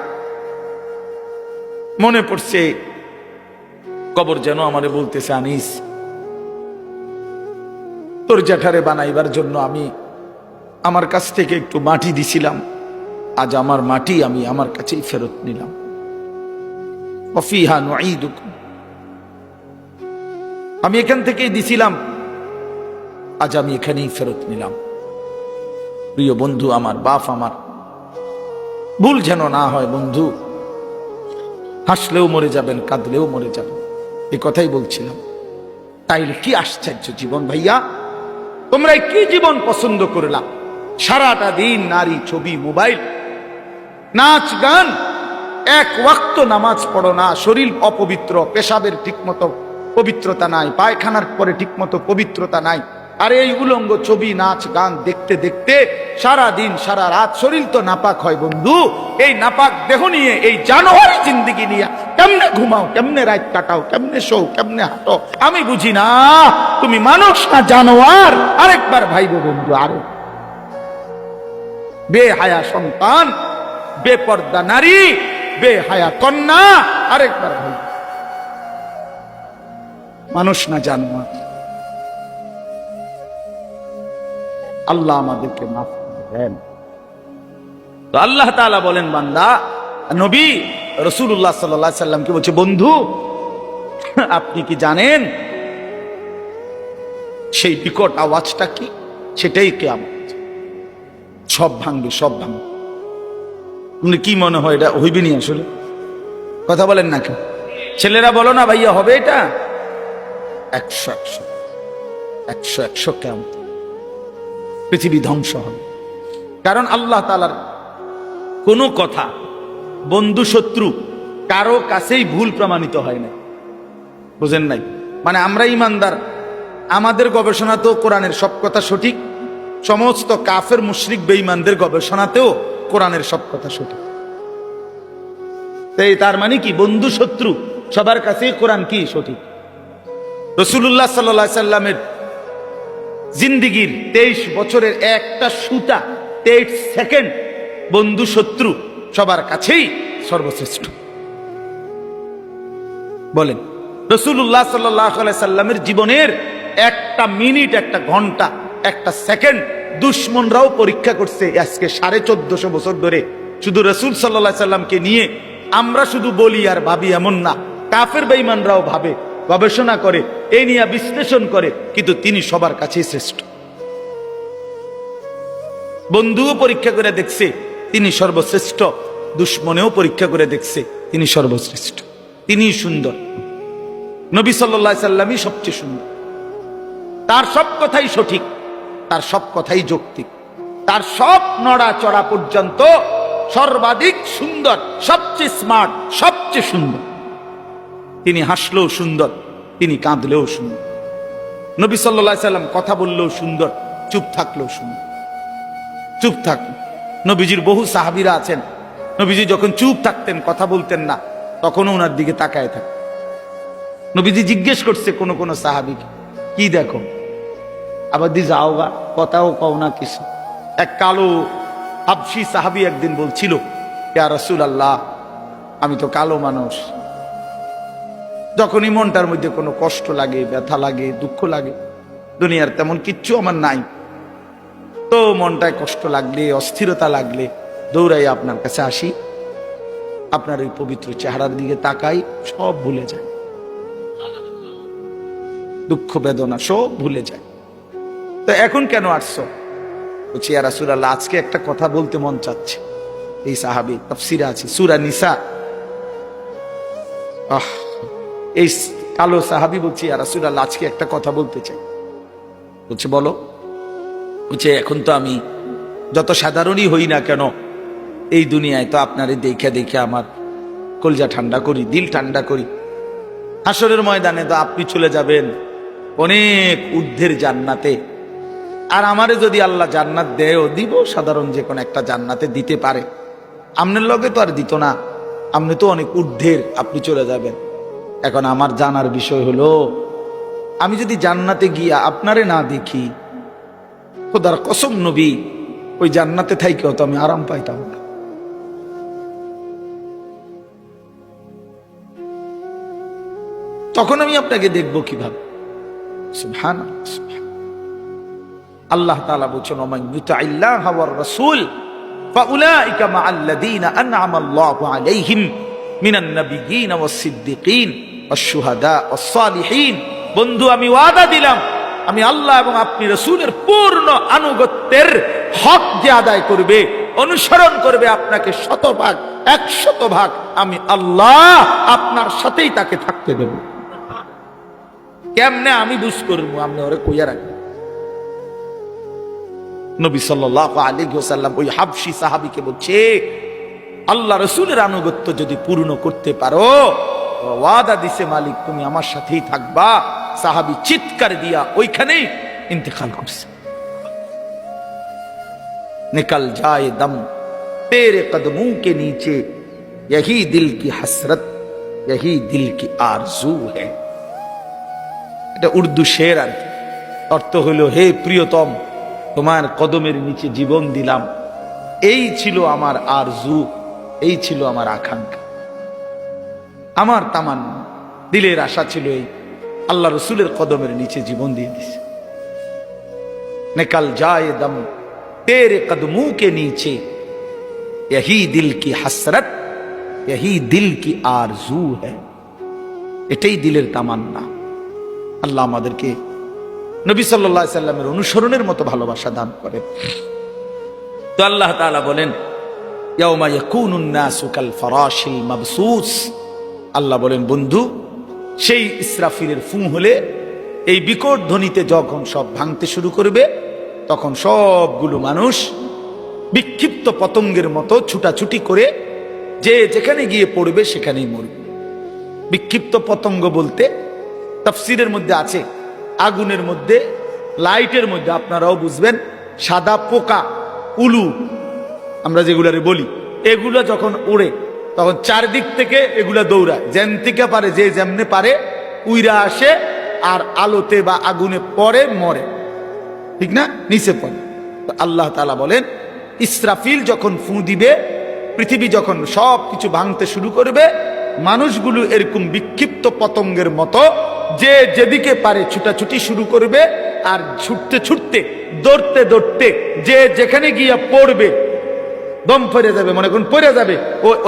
মনে পড়ছে, কবর যেন আমারে বলতেছে, আনিস তোর জ্যাঠারে বানাইবার জন্য আমি আমার কাছ থেকে একটু মাটি দিছিলাম, আজ আমার মাটি আমি আমার কাছেই ফেরত নিলাম। ওয়াফিহা নুঈদুকুম, আমি এখান থেকেই দিছিলাম, আজ আমি এখানেই ফেরত নিলাম। প্রিয় বন্ধু আমার, বাপ আমার, ভুল যেন না হয় বন্ধু। হাসলেও মরে যাবেন, কাঁদলেও মরে যাবেন। এই কথাই বলছিলাম। তাইলে কি আশ্চর্য জীবন ভাইয়া, তোমরা কি জীবন পছন্দ করলাম? সারাটা দিন নারী, ছবি, মোবাইল, নাচ গান, এক ওয়াক্ত নামাজ পড়ো না, শরীর অপবিত্র, পেশাবের ঠিকমতো পবিত্রতা নাই, পায়খানার পরে ঠিকমতো পবিত্রতা নাই। আর এই উলঙ্গ ছবি, নাচ গান দেখতে দেখতে সারা দিন সারা রাত শরীর তো নাপাক হয় বন্ধু। এই নাপাক দেহ নিয়ে, এই জানোয়ারি জিন্দিগি নিয়ে কেমনে ঘুমাও, কেমনে রাত কাটাও, কেমনে শো, কেমনে হাঁটো? আমি বুঝি না তুমি মানুষ না জানোয়ার। আরেকবার ভাইবো বন্ধু, আরে বেহায়া সন্তান, বেপর্দা নারী, বেহায়া কন্যা, আরেকবার ভাই, মানুষ না জানোয়ার। আল্লাহ আমাদেরকে মাফ করেন। তো আল্লাহ তাআলা বলেন, বান্দা নবী রাসূলুল্লাহ সাল্লাল্লাহু আলাইহি সাল্লামকে বলছে, বন্ধু আপনি কি জানেন সেই বিকট আওয়াজটা কি? সেটাই কিয়ামত। সব ভাঙবে, সব ভাঙবে। আপনি কি মনে হয় এটা হইবে নি? আসলে কথা বলেন না কেন? ছেলেরা বলো না ভাইয়া, হবে এটা? 100 কিয়ামত, পৃথিবী ধ্বংস হবে। কারণ আল্লাহ তাআলার কোনো কথা বন্ধু শত্রু কারো কাছেই ভুল প্রমাণিত হয় না। বুঝেন নাই? মানে আমরা ইমানদার, আমাদের গবেষণাতেও কোরআনের সব কথা সঠিক, সমস্ত কাফের মুশরিক বেঈমানদের গবেষণাতেও কোরআনের সব কথা সঠিক। তার মানে কি, বন্ধু শত্রু সবার কাছেই কোরআন কি সঠিক। রাসূলুল্লাহ সাল্লাল্লাহু আলাইহি সাল্লামের জিন্দিগির 23 বছরের একটা সুতা, 23 সেকেন্ড বন্ধু শত্রু সবার কাছেই সর্বশ্রেষ্ঠ। বলেন, রাসূলুল্লাহ সাল্লাল্লাহু আলাইহি সাল্লামের জীবনের একটা মিনিট, একটা ঘন্টা, একটা সেকেন্ড দুশমনরাও পরীক্ষা করছে। আজকে 1450 বছর ধরে শুধু রাসূল সাল্লাল্লাহু আলাইহি সাল্লামকে নিয়ে আমরা শুধু বলি আর ভাবি এমন না, কাফের বেঈমানরাও ভাবে, গবেষণা করে, এই নিয়ে বিশ্লেষণ করে, কিন্তু তিনি সবার কাছেই শ্রেষ্ঠ। বন্ধুও পরীক্ষা করে দেখছে তিনি সর্বশ্রেষ্ঠ, দুশ্মনেও পরীক্ষা করে দেখছে তিনি সর্বশ্রেষ্ঠ। তিনি সুন্দর, নবী সাল্লাল্লাহু আলাইহি সাল্লামই সবচেয়ে সুন্দর। তার সব কথাই সঠিক, তার সব কথাই যৌক্তিক, তার সব নড়াচড়া পর্যন্ত সর্বাধিক সুন্দর, সবচেয়ে স্মার্ট, সবচেয়ে সুন্দর। তিনি হাসলেও সুন্দর, তিনি কাঁদলেও সুন্দর। নবী সাল্লাল্লাহু আলাইহি সাল্লাম কথা বললেও সুন্দর, চুপ থাকলেও সুন্দর। চুপ থাকলেন, নবীজির বহু সাহাবীরা আছেন, নবীজি যখন চুপ থাকতেন, কথা বলতেন না, তখনও ওনার দিকে তাকায় থাকতেন। নবীজি জিজ্ঞেস করছে কোন কোন সাহাবীকে, কি দেখো? আবার দি যাও গা, কথাও কও না কিছু। এক কালো হাবশী সাহাবী একদিন বলছিল, ইয়া রাসূলুল্লাহ, আমি তো কালো মানুষ, যখনই মনটার মধ্যে কোনো কষ্ট লাগে, ব্যথা লাগে, দুঃখ লাগে, দুনিয়ার তেমন কিচ্ছু আমার নাই, তো মনটায় কষ্ট লাগলে, অস্থিরতা লাগলে দৌড়াই আপনার কাছে আসি, আপনার ওই পবিত্র চেহারার দিকে তাকাই, সব ভুলে যায়, দুঃখ বেদনা সব ভুলে যায়। তো এখন কেন আসছো? বলছি, ইয়া রাসূলুল্লাহ, আজকে একটা কথা বলতে মন চাচ্ছে। এই সাহাবী, তাফসীরে আছে সূরা নিসা, এই কালো সাহাবী বলছি, ইয়া রাসূলুল্লাহ, আজকে একটা কথা বলতে চাই। বলছে, বলো। বলছে, এখন তো আমি যত সাধারণই হই না কেন, এই দুনিয়ায় তো আপনারে দেখে দেখে আমার কলজা ঠান্ডা করি, দিল ঠান্ডা করি। হাসরের ময়দানে তো আপনি চলে যাবেন অনেক ঊর্ধ্বের জান্নাতে, আর আমারে যদি আল্লাহ জান্নাত দেয়ও, দিব সাধারণ যে কোনো একটা জান্নাতে দিতে পারে, আপনার লগে তো আর দিত না, আপনি তো অনেক ঊর্ধ্বের, আপনি চলে যাবেন। এখন আমার জানার বিষয় হলো, আমি যদি জান্নাতে গিয়া আপনারে না দেখি, খোদার কসম নবী, ওই জান্নাতে থাইকেও তো আমি আরাম পাইতাম না। তখন আমি আপনাকে দেখব কিভাবে? সুবহানাল্লাহ, সুবহানাল্লাহ। আল্লাহ তাআলা বলেছেন, ওমান ইউতিল্লাহ ওয়ার রাসূল ফাউলাইকা মাআল্লাযীনা আন'আমা আল্লাহু আলাইহিম মিনান নাবিয়্যিন ওয়াস সিদ্দিকিন ওয়াশ শুহাদা ওয়াস সালিহিন। বন্ধু, আমি ওয়াদা দিলাম, আমি আল্লাহ এবং আপনি রাসূলের পূর্ণ আনুগত্যের হক যে আদায় করবে, অনুসরণ করবে আপনাকে 100% 100% আমি আল্লাহ আপনার সাথেই তাকে থাকতে দেব। কেমনে আমি বুঝ করবো, আপনি ওরে কইয়া রাখবেন। নবী সাল্লাল্লাহু আলাইহি ওয়াসাল্লাম ওই হাবশী সাহাবীকে বলছে, আল্লাহ রাসূলের আনুগত্য যদি পূর্ণ করতে পারো, ওয়াদা দিছে মালিক তুমি আমার সাথেই থাকবা। সাহাবী চিৎকার দিয়া ওইখানেই ইন্তেকাল করছে। निकल जाए दम तेरे कदमों के नीचे, यही दिल की हसरत, यही दिल की आरजू है। এটা উর্দু শের আর কি। অর্থ হলো, হে প্রিয়তম, তোমার কদমের নিচে জীবন দিলাম, এই ছিল আমার আরজু, এই ছিল আমার আকাঙ্ক্ষা, আমার তামান্না, দিলের আশা ছিল এই। আল্লাহ রসুলের কদমের নিচে জীবন দিয়ে দিছে। निकल जाए दम तेरे कदमों के नीचे, यही दिल की हसरत, यही दिल की आरजू है। এটাই দিলের তামান্না। আল্লাহ আমাদেরকে নবী সাল্লাল্লাহু আলাইহি সাল্লামের অনুসরণের মতো ভালোবাসা দান করেন। তো আল্লাহ তাআলা বলেন, ইয়াউমা ইয়াকুনুন নাসু কাল ফারাশিল মাবসুস। আল্লাহ বলেন, বন্ধু, সেই ইসরাফিলের ফুঁ হলে, এই বিকট ধ্বনিতে যখন সব ভাঙতে শুরু করবে, তখন সবগুলো মানুষ বিক্ষিপ্ত পতঙ্গের মতো ছুটাছুটি করে যে যেখানে গিয়ে পড়বে সেখানেই মরবে। বিক্ষিপ্ত পতঙ্গ বলতে তাফসীরের মধ্যে আছে, আগুনের মধ্যে, লাইটের মধ্যে, আপনারাও বুঝবেন, সাদা পোকা, উলু আমরা যেগুলারে বলি, এগুলো যখন উড়ে তখন চারদিক থেকে এগুলা দৌড়ায়, যেন থেকে পারে, যে যেমনে পারে উইরা আসে, আর আলোতে বা আগুনে পড়ে, মরে, ঠিক না, নিচে পড়ে। তো আল্লাহ তাআলা বলেন, ইসরাফিল যখন ফুঁ দিবে, পৃথিবী যখন সব কিছু ভাঙতে শুরু করবে, মানুষগুলো এরকম বিক্ষিপ্ত পতঙ্গের মতো যে যেদিকে পারে ছুটাছুটি শুরু করবে, আর ছুটতে ছুটতে, দৌড়তে দৌড়তে যে যেখানে গিয়া পড়বে, দম পড়ে যাবে, মনে করুন পড়ে যাবে,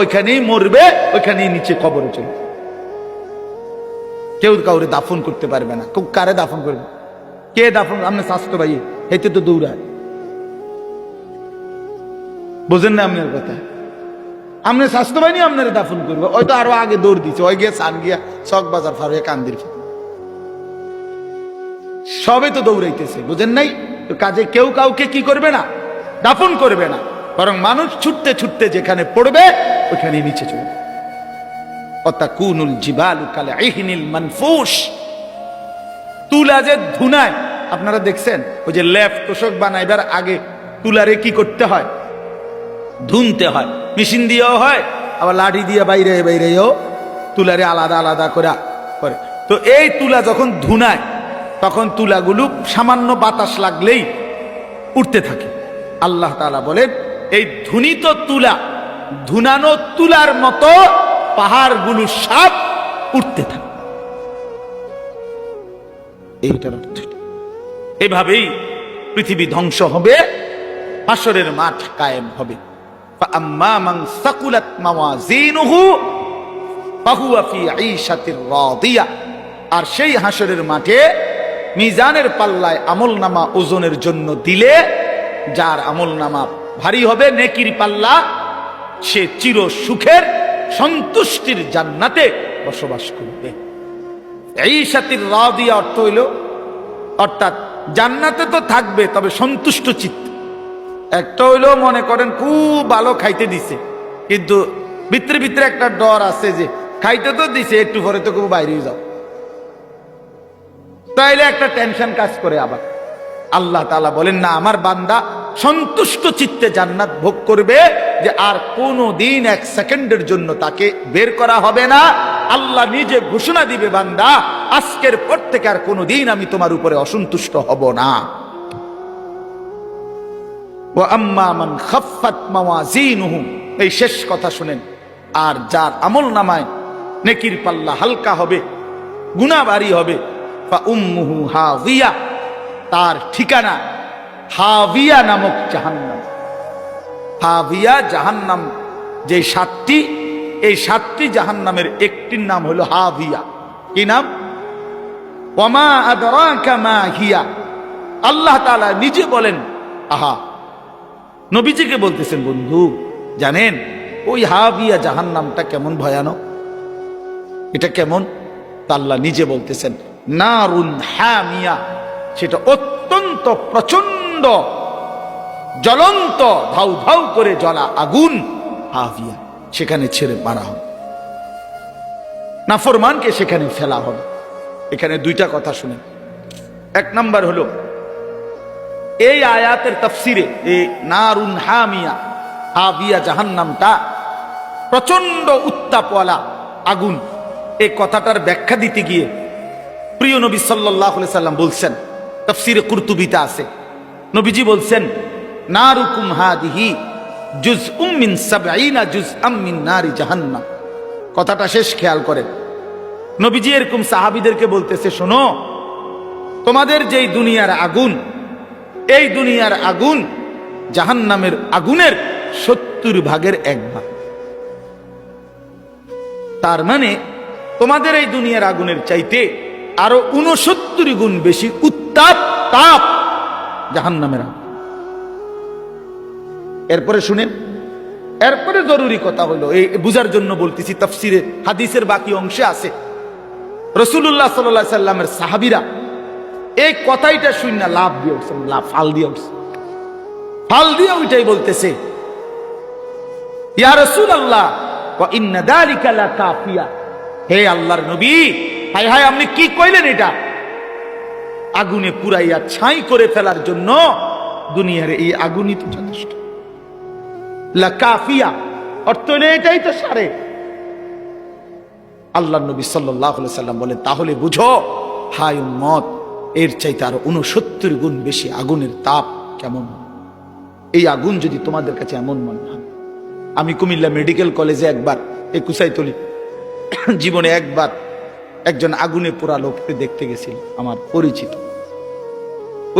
ওইখানেই মরবে, ওইখানেই নিচে কবরে চলে। কেউ কাউরে দাফন করতে পারবে না। কারে দাফন করবে? কে দাফন? আপনি স্বাস্থ্য ভাই হেঁটে তো দৌড়ায়, বোঝেন না আপনার কথা? আপনি স্বাস্থ্য বাহিনী আপনারা দাফন করবে, ওই তো আরো আগে দৌড় দিচ্ছে, ওই গিয়ে সান গিয়া চক বাজার ফার হয়ে কান্দির, সবে তো দৌড়াইতেছে, বুঝেন নাই? তো কাজে কেউ কাউকে কি করবে না, দাফন করবে না, বরং মানুষ ছুটতে ছুটতে যেখানে পড়বে ওখানে নিচে চলবে। অতাকুনুল জিবালু কাল ইহনিল মানফুশ। তুলা যে ধুনায়, আপনারা দেখছেন, ওই যে লেফ তোষক বানাইবার আগে তুলারে কি করতে হয়, ধুনতে হয়, মেশিন দিয়েও হয়, আবার লাঠি দিয়ে বাইরে বাইরেও তুলারে আলাদা আলাদা করে। তো এই তুলা যখন ধুনায়, তখন তুলাগুলো সামান্য বাতাস লাগলেই উঠতে থাকে। আল্লাহ তাআলা বলেন, এই ধুনিত তুলা, ধুনানো তুলার মতো পাহাড়গুলো সব উঠতে থাকে। এইটার অর্থ এভাবেই পৃথিবী ধ্বংস হবে, হাসরের মাঠ কায়েম হবে। فأما من ثقلت موازينه فهو في عيشة راضية। আর সেই হাসরের মাঠে মিজানের পাল্লায় আমলনামা ওজনের জন্য দিলে, যার আমলনামা ভারী হবে, নেকির পাল্লা, সে চির সুখের সন্তুষ্টির জান্নাতে বসবাস করবে। ঈশাতির রাদিয়া অর্থ হইল, অর্থাৎ জান্নাতে তো থাকবে, তবে সন্তুষ্ট চিত্ত। একটা হইলো, মনে করেন খুব ভালো খাইতে দিছে, কিন্তু ভিতরে ভিতরে একটা ডর আছে যে খাইতে তো দিছে, একটু পরে তো খুব বাইরে যাও, তাইলে একটা টেনশন কাজ করে। আবার আল্লাহ তাআলা বলেন, না, আমার বান্দা সন্তুষ্ট চিত্তে জান্নাত ভোগ করবে, যে আর কোনো দিন এক সেকেন্ডের জন্য তাকে বের করা হবে না। আল্লাহ নিজে ঘোষণা দিবে, বান্দা, আজকের পর থেকে আর কোনো দিন আমি তোমার উপরে অসন্তুষ্ট হব না। ওয়া আম্মা মান খাফফাত মাওয়াজিনুহু, এই শেষ কথা শুনেন, আর যার আমল নামায় নেকির পাল্লা হালকা হবে, গুনাহ ভারী হবে, ফা উম্মুহু হাবিয়া, তার ঠিকানা হাবিয়া নামক জাহান্নাম। হাবিয়া জাহান্নাম, যে সাতটি, এই সাতটি জাহান্নামের একটির নাম হলো হাবিয়া। কি নাম? ওয়ামা আদরাকা মা হিয়া। আল্লাহ তাআলা নিজে বলেন, আহা, নবীজিকে বলতেছেন, বন্ধু জানেন ওই হাবিয়া জাহান্নামটা কেমন ভয়ানক, এটা কেমন? তা আল্লাহ নিজে বলতেছেন, নারুন হামিয়া, সেটা অত্যন্ত প্রচন্ড জ্বলন্ত ধাউ ধাউ করে জ্বলা আগুন, হাভিয়া, সেখানে ছেড়ে মারা হবে, নাফরমানকে সেখানে ফেলা হবে। এখানে দুইটা কথা শুনেন। এক নাম্বার হলো এই আয়াতের তাফসিরে এই নারুন হামিয়া হাভিয়া জাহান্নামটা প্রচন্ড উত্তাপওয়ালা আগুন, এই কথাটার ব্যাখ্যা দিতে গিয়ে প্রিয় নবী সাল্লাল্লাহু আলাইহি সাল্লাম বলছেন, তাফসিরে কুরতুবিতে আছে, নবীজি বলছেন নারুকুম হাদিহি জুজউম মিন 70 জুজআম মিন নারি জাহান্নাম। কথাটা শেষ খেয়াল করেন। নবীজি এরকম সাহাবীদেরকে বলতেছে, শোনো, তোমাদের যেই দুনিয়ার আগুন, এই দুনিয়ার আগুন জাহান্নামের আগুনের 70 ভাগের 1 ভাগ। তার মানে তোমাদের এই দুনিয়ার আগুনের চাইতে আরো 69 গুণ বেশি উত্তাপ তাপ জাহান্নামের আগুন। এরপরে শুনেন, এরপরে জরুরি কথা হলো, এই বুঝার জন্য বলতেছি, তাফসিরে হাদিসের বাকি অংশে আছে, রাসূলুল্লাহ সাল্লাল্লাহু আলাইহি সাল্লামের সাহাবীরা এই কথাইটা শুনে লাভ দিয়ে উঠছে, ফাল দিয়ে ওইটাই বলতেছে, ইয়া রাসূলুল্লাহ ওয়া ইন্না যালিকা লাকাফিয়া, হে আল্লাহর নবী, হায় হায় আপনি কি কইলেন? এটা আগুনে পুরাইয়া ছাই করে ফেলার জন্য দুনিয়ার এই আগুনই তো যথেষ্ট। লাকাফিয়া অর্থ হলো এটাই তো সারে। আল্লাহর নবী সাল্লাল্লাহু আলাইহি সাল্লাম বলেন, তাহলে বুঝো হায় উম্মত, এর চাইতে আরো 69 গুণ বেশি আগুনের তাপ কেমন। এই আগুন যদি তোমাদের কাছে এমন মনে হয়, আমি কুমিল্লা মেডিকেল কলেজে একবার, এই কুসাইতলি জীবনে একবার একজন আগুনে পোড়া লোককে দেখতে গেছিল, আমার পরিচিত।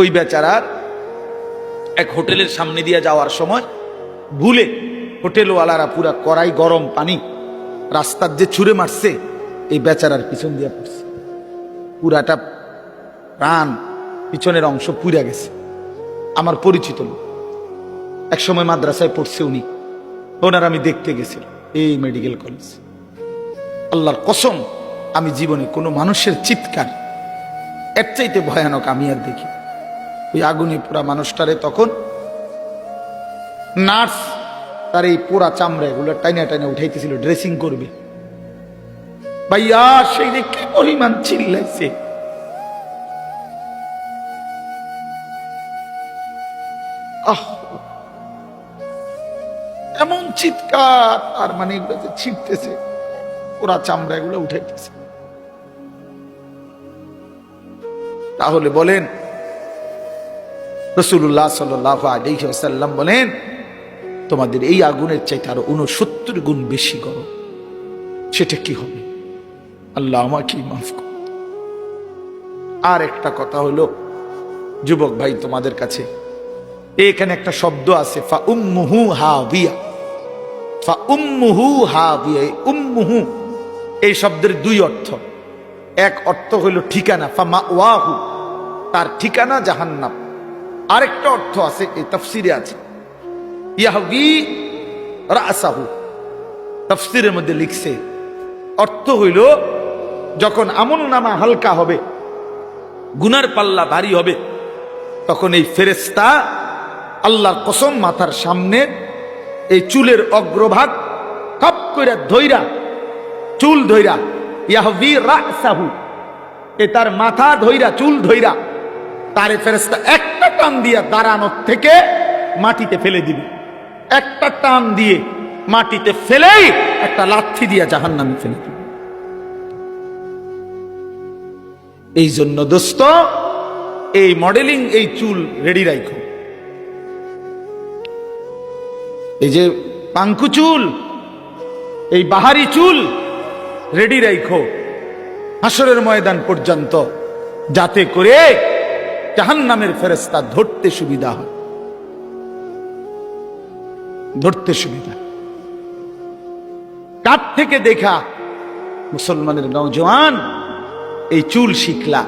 ওই বেচারার এক হোটেলের সামনে দিয়ে যাওয়ার সময় ভুলে হোটেলওয়ালারা পুরা কড়াই গরম পানি রাস্তার যে ছুঁড়ে মারছে, এই বেচারার পিছন দিয়ে পড়ছে, পুরাটা প্রাণ পিছনের অংশ পুড়ে গেছে। আমার পরিচিত লোক, এক সময় মাদ্রাসায় পড়ছে উনি, ওনার আমি দেখতে গেছিলাম এই মেডিকেল কলেজ। আল্লাহর কসম, আমি জীবনে কোনো মানুষের চিৎকার এর চাইতে ভয়ানক আমি আর দেখি। ওই আগুনে পোড়া মানুষটারে তখন নার্স তার এই পোড়া চামড়া এগুলো টাইনা টাইনা উঠাইতেছিল, ড্রেসিং করবে। ভাইয়া সেই কি পরিমাণ চিল্লাইছে, এমন চিৎকার, আর মানে এগুলো যে ছিটতেছে, পোড়া চামড়া এগুলো উঠাইতেছে। তাহলে বলেন, রাসূলুল্লাহ সাল্লাল্লাহু আলাইহি ওয়াসাল্লাম বলেন, তোমাদের এই আগুনের চাইতে আরো 69 গুণ বেশি গরম, সেটা কি হবে? আল্লাহ আমাকে মাফ করুন। আর একটা কথা হলো, যুবক ভাই, তোমাদের কাছে এখানে একটা শব্দ আছে, ফা উম্মুহু হাবিয়া, ফা উম্মুহু হাবিয়া। উম্মুহু এই শব্দের 2 অর্থ। এক অর্থ হইল ঠিকানা, ফা মাওয়াহু, তার ঠিকানা জাহান্নাম। আরেকটা অর্থ আছে, এই তাফসিরে আছে, ইয়াহবি রাসাহু। তাফসিরের মধ্যে লিখছে, অর্থ হইল যখন আমলনামা হালকা হবে, গুনার পাল্লা ভারী হবে, তখন এই ফেরেশতা আল্লাহর কসম মাথার সামনে এই চুলের অগ্রভাগ কাপ করে ধইরা, চুল ধইরা, ইয়াহবি রাসাহু, এ তার মাথা ধইরা, চুল ধইরা, তারে ফেরেশতা একটা টান দিয়া দাঁড়ানোর থেকে মাটিতে ফেলে দিবে। একটা টান দিয়ে মাটিতে ফেলেই একটা লাথি দিয়া জাহান্নামে ফেলে দিবে। এই জন্য দোস্ত, এই মডেলিং, এই চুল রেডি রাখো। এই যে পাঙ্কু চুল, এই বাহারি চুল রেডি রাখো হাসরের ময়দান পর্যন্ত, যাতে করে জাহান্নামের ফেরেশতা ধরতে সুবিধা হয়, ধরতে সুবিধা। কার থেকে দেখা মুসলমানের নওজোয়ান এই চুল শিখলা?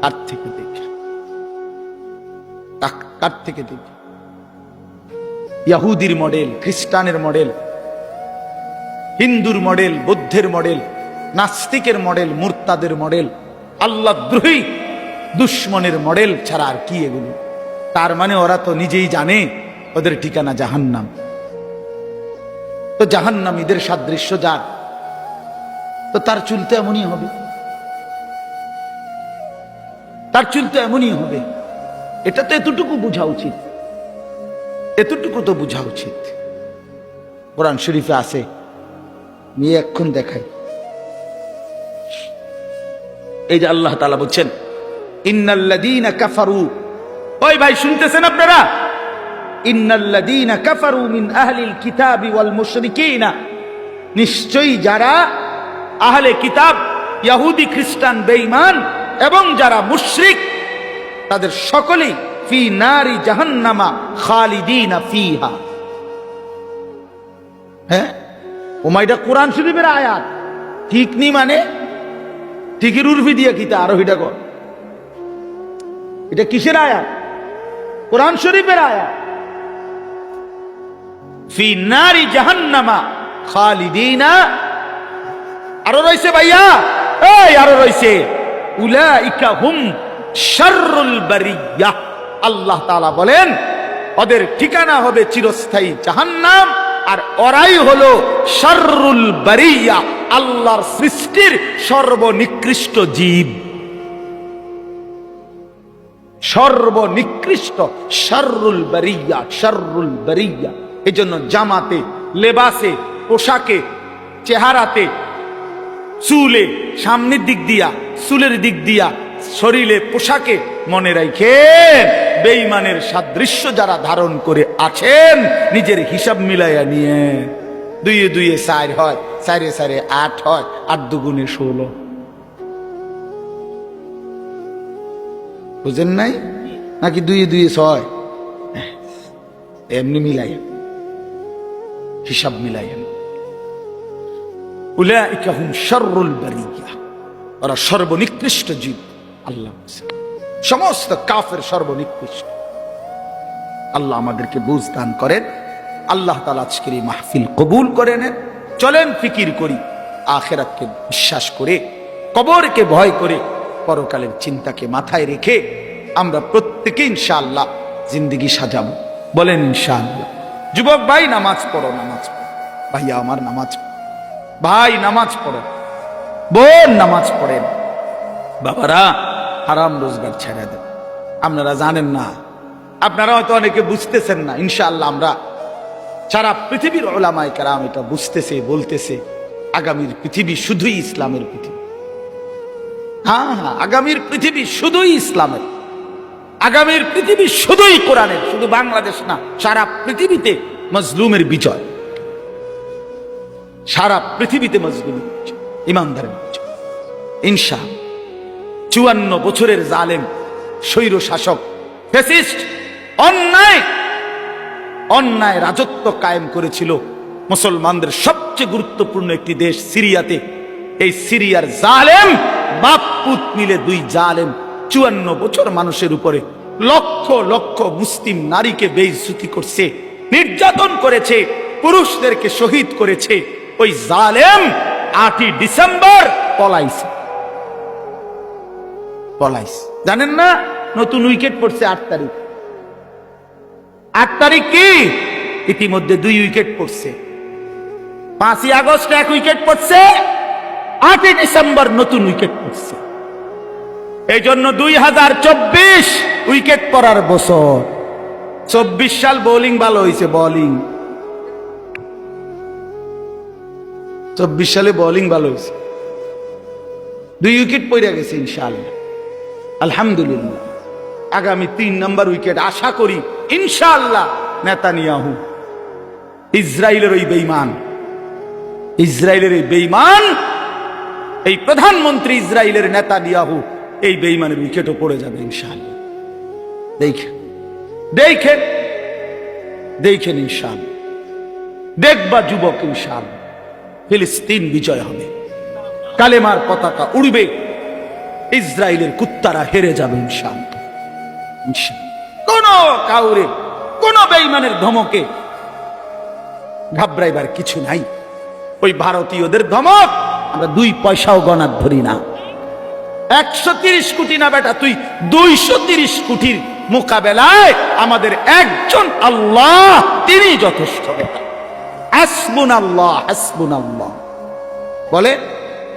কার থেকে দেখা? কার থেকে দেখা? ইহুদির মডেল, খ্রিস্টানের মডেল, হিন্দুর মডেল, বৌদ্ধের মডেল, নাস্তিকের মডেল, মুরতাদের মডেল, আল্লাহ দ্রোহী দুশ্মনের মডেল ছাড়া আর কি এগুলো? তার মানে ওরা তো নিজেই জানে ওদের ঠিকানা জাহান্নাম। তো জাহান্নামীদের সাদৃশ্য যার, তো তার চুল তো এমনই হবে, তার চুল তো এমনই হবে। এটা তো এতটুকু বোঝা উচিত, এতটুকু তো বোঝা উচিত। কোরআন শরীফে আছে, নিয়ে এখন দেখাই। এই যে আল্লাহ তাআলা বলছেন ইন্নাল্লাযীনা কাফারু, ওই ভাই শুনতেছেন আপনারা? ইন্নাল্লাযীনা কাফারু মিন আহলিল কিতাবি ওয়াল মুশরিকিনা, নিশ্চয়ই যারা আহলে কিতাব, ইহুদি খ্রিস্টান বেঈমান এবং যারা মুশরিক, তাদের সকলেই ফি নারি জাহান্নামা খালিদিনা ফিহা। হ্যাঁ, ওমাইটা কোরআন শরীফের আয়াত, ঠিক নি মানে ঠিকই উর্ফি দিয়ে কিতা আরো হিটা কর। এটা কিসের আয়াত? কোরআন শরীফের আয়াত। ফি নারি জাহান্নামা খালিদিনা, আরো রইছে ভাইয়া, এই আরো রইছে উলাইকা হুম শাররুল বারিয়া। আল্লাহ তাআলা বলেন ওদের ঠিকানা হবে চিরস্থায়ী জাহান্নাম, আর ওরাই হলো শাররুল বারিয়া, আল্লাহর সৃষ্টির সর্বনিকৃষ্ট জীব, সর্বনিকৃষ্ট শাররুল বারিয়া, শাররুল বারিয়া। এজন্য জামাতে, লেবাসে, পোশাকে, চেহারাতে, চুলে, সামনের দিক দিয়া, চুলের দিক দিয়া, শরীরে, পোশাকে মনে রাখেন বেঈমানের সাদৃশ্য যারা ধারণ করে আছেন, নিজের হিসাব মিলাইয়া নিয়ে। দুইয়ে দুইয়ে 4 হয়, 4 4 8 হয়, 8 দুগুণে 16। বুঝেন নাই নাকি? 2 2 6, এমনি মিলাইয়া, হিসাব মিলাইয়া। উলাইকা হুম শাররুল বারিয়া, ওরা সর্বনিকৃষ্ট জীব। আল্লাহ সমস্ত কাফের সর্বনিকৃষ্ট। আল্লাহ আমাদেরকে বুঝ দান করেন। আল্লাহ তাআলা আজকের এই মাহফিল কবুল করে নেন। চলেন ফিকির করি, আখিরাতকে বিশ্বাস করে, কবরকে ভয় করে, পরকালের চিন্তাকে মাথায় রেখে আমরা প্রত্যেকে ইনশাআল্লাহ জিন্দেগি সাজাবো। বলেন ইনশাআল্লাহ। যুবক ভাই নামাজ পড়ো, নামাজ পড়ো। ভাইয়া আমার নামাজ পড়ো, ভাই নামাজ পড়েন, বোন নামাজ পড়েন। বাবারা হারাম রোজগার ছেড়ে দেন। আপনারা জানেন না, আপনারা হয়তো অনেকে বুঝতেছেন না। ইনশাআল্লাহ আমরা সারা পৃথিবীর উলামায়ে কেরাম এটা বুঝতেছে, বলতেছে আগামীর পৃথিবী শুধুই ইসলামের পৃথিবী। হ্যাঁ হ্যাঁ, আগামীর পৃথিবী শুধুই ইসলামের, আগামীর পৃথিবী শুধুই কোরআনের। শুধু বাংলাদেশ না, সারা পৃথিবীতে মজলুমের বিজয়, সারা পৃথিবীতে মজলুমের বিজয়, ইমানদারের বিজয় ইনশাআল্লাহ। 54 বছরের জালেম স্বৈর শাসক ফ্যাসিস্ট অন্যায় রাজত্ব কায়েম করেছিল মুসলমানদের সবচেয়ে গুরুত্বপূর্ণ একটি দেশ সিরিয়াতে। এই সিরিয়ার জালেম বাপ পুত মিলে 2 জালেম 54 বছর মানুষের উপরে লক্ষ লক্ষ মুসলিম নারীকে বেইজ্জতি করছে, নির্যাতন করেছে, পুরুষদেরকে শহীদ করেছে। ওই জালেম 8ই ডিসেম্বর পলাইছে। জানেন না? নতুন উইকেট পড়ছে 8 তারিখ। 8 তারিখ কি? ইতিমধ্যে 2 উইকেট পড়ছে। 5ই আগস্ট 1 উইকেট পড়ছে, 8ই ডিসেম্বর নতুন উইকেট পড়ছে। এই জন্য 2024 উইকেট পড়ার বছর। 24 সাল বোলিং ভালো হয়েছে, বোলিং 24 সালে বোলিং ভালো হয়েছে, 2 উইকেট পড়ে গেছে ইনশাআল্লাহ। আলহামদুলিল্লাহ। আগামী 3 নম্বর উইকেট আশা করি ইনশাআল্লাহ নেতানিয়াহু, ইসরায়েলের ওই বেঈমান, ইসরায়েলের এই বেঈমান, এই প্রধানমন্ত্রী ইসরায়েলের নেতানিয়াহু, এই বেঈমানের উইকেটও পড়ে যাবে ইনশাআল্লাহ। দেখেন দেখেন দেখেন ইনশাআল্লাহ। দেখবা যুবক, ইনশাআল্লাহ ফিলিস্তিন বিজয় হবে, কালেমার পতাকা উড়বে, ইসরায়েলের কুত্তারা হেরে যাবে ইনশাআল্লাহ। কোন কাউরে, কোন বেঈমানের ধমকে ঘাবড়াইবার কিছু নাই। ওই ভারতীয়দের ধমক আমরা 2 পয়সাও গণাত ধরি না। 130 কোটি না বেটা, তুই 230 কোটির মোকাবেলায় আমাদের একজন আল্লাহ, তিনি যথেষ্ট বেটা। হাসবুনাল্লাহ, হাসবুনাল্লাহ বলে,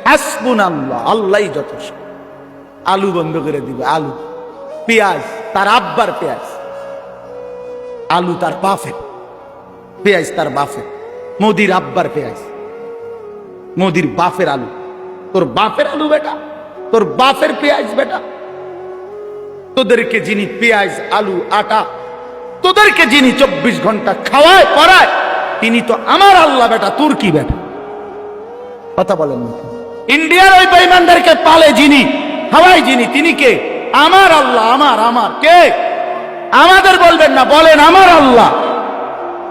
হাসবুনাল্লাহ, আল্লাহই যথেষ্ট। আলু বন্ধ করে দিবে, আলু, পেঁয়াজ তার আব্বার পেঁয়াজ, আলু তার বাপের, পেঁয়াজ তার বাপের, মোদির আব্বার পেঁয়াজ, মোদির বাপের আলু। তোর বাপের আলু বেটা, তোর বাপের পেঁয়াজ বেটা। তোদেরকে যিনি পেঁয়াজ, আলু, আটা, তোদেরকে যিনি 24 ঘন্টা খাওয়ায় পড়ায়, তিনি তো আমার আল্লাহ বেটা, তোর কি বেটা? কথা বলেন না। ইন্ডিয়ার ওই বেঈমানদেরকে পালে যিনি, খাওয়ায় যিনি, তিনি কে? আমার আল্লাহ। আমার কে? আমাদের বলবেন না, বলেন আমার আল্লাহ।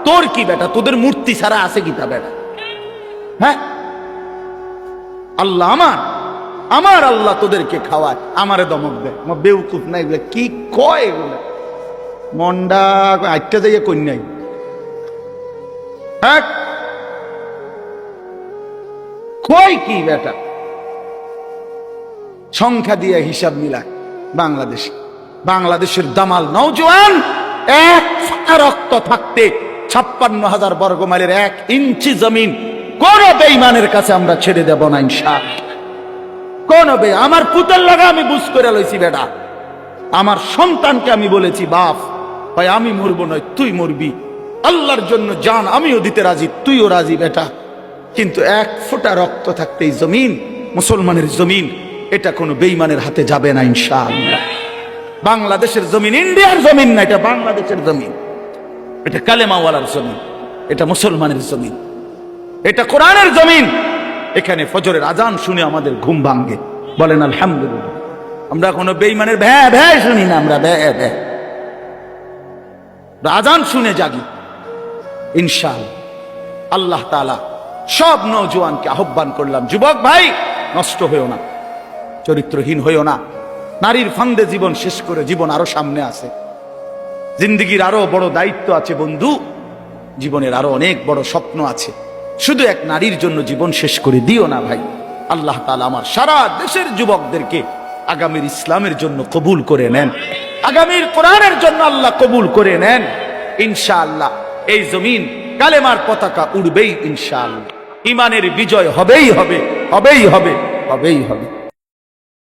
তোর কি বেটা? তোদের মূর্তি ছাড়া আছে কি তা বেটা? হ্যাঁ, আল্লাহ আমার আল্লাহ তোদেরকে খাওয়ায়, আমারে দমক দেয়। বেউকুফ নাই এগুলো, কি কয় এগুলো? মন্ডা আটটা যাইয়া কন্যাই, হ্যাঁ কয় কি বেটা? সংখ্যা দিয়ে হিসাব মিলায় বাংলাদেশের দামাল নওজোয়ান এক ফোঁটা রক্ত থাকতে 56,000 বর্গ মাইলের 1 ইঞ্চি জমিন কোন বেঈমানের কাছে আমরা ছেড়ে দেব না ইনশাআল্লাহ। কোন আমার পুতের লাগা আমি বুঝ করে লইছি বেটা, আমার সন্তানকে আমি বলেছি, বাপ ভাই আমি মরবো নয় তুই মরবি, আল্লাহর জন্য জান আমিও দিতে রাজি, তুইও রাজি বেটা, কিন্তু 1 ফোঁটা রক্ত থাকতে এই জমিন, মুসলমানের জমিন, এটা কোনো বেঈমানের হাতে যাবে না ইনশাআল্লাহ। বাংলাদেশের জমিন ইন্ডিয়ার জমিন না, এটা বাংলাদেশের জমিন, এটা কালেমাওয়ালার জমিন, এটা মুসলমানের জমিন, এটা কোরআনের জমিন। এখানে ফজরের আজান শুনে আমাদের ঘুম ভাঙ্গে, বলেন আলহামদুলিল্লাহ। আমরা কোনো বেঈমানের ভ্যা ভ্যা শুনি না, আমরা ভ্যা ভ্যা, আজান শুনে জাগি ইনশাআল্লাহ। আল্লাহ তাআলা সব নওজোয়ানকে আহ্বান করলাম, যুবক ভাই নষ্ট হইও না, চরিত্রহীন হইও না, নারীর ফান্দে জীবন শেষ করে জীবন আরো সামনে আছে, জিন্দেগির আরো বড় দায়িত্ব আছে বন্ধু, জীবনের আরো অনেক বড় স্বপ্ন আছে, শুধু এক নারীর জন্য জীবন শেষ করে দিও না ভাই। আল্লাহ তাআলা আমার সারা দেশের যুবকদেরকে আগামীর ইসলামের জন্য কবুল করে নেন, আগামীর কোরআনের জন্য আল্লাহ কবুল করে নেন ইনশাআল্লাহ। এই জমিন কালেমার পতাকা উড়বেই ইনশাআল্লাহ, ইমানের বিজয় হবেই হবে, হবেই হবে, হবেই হবে।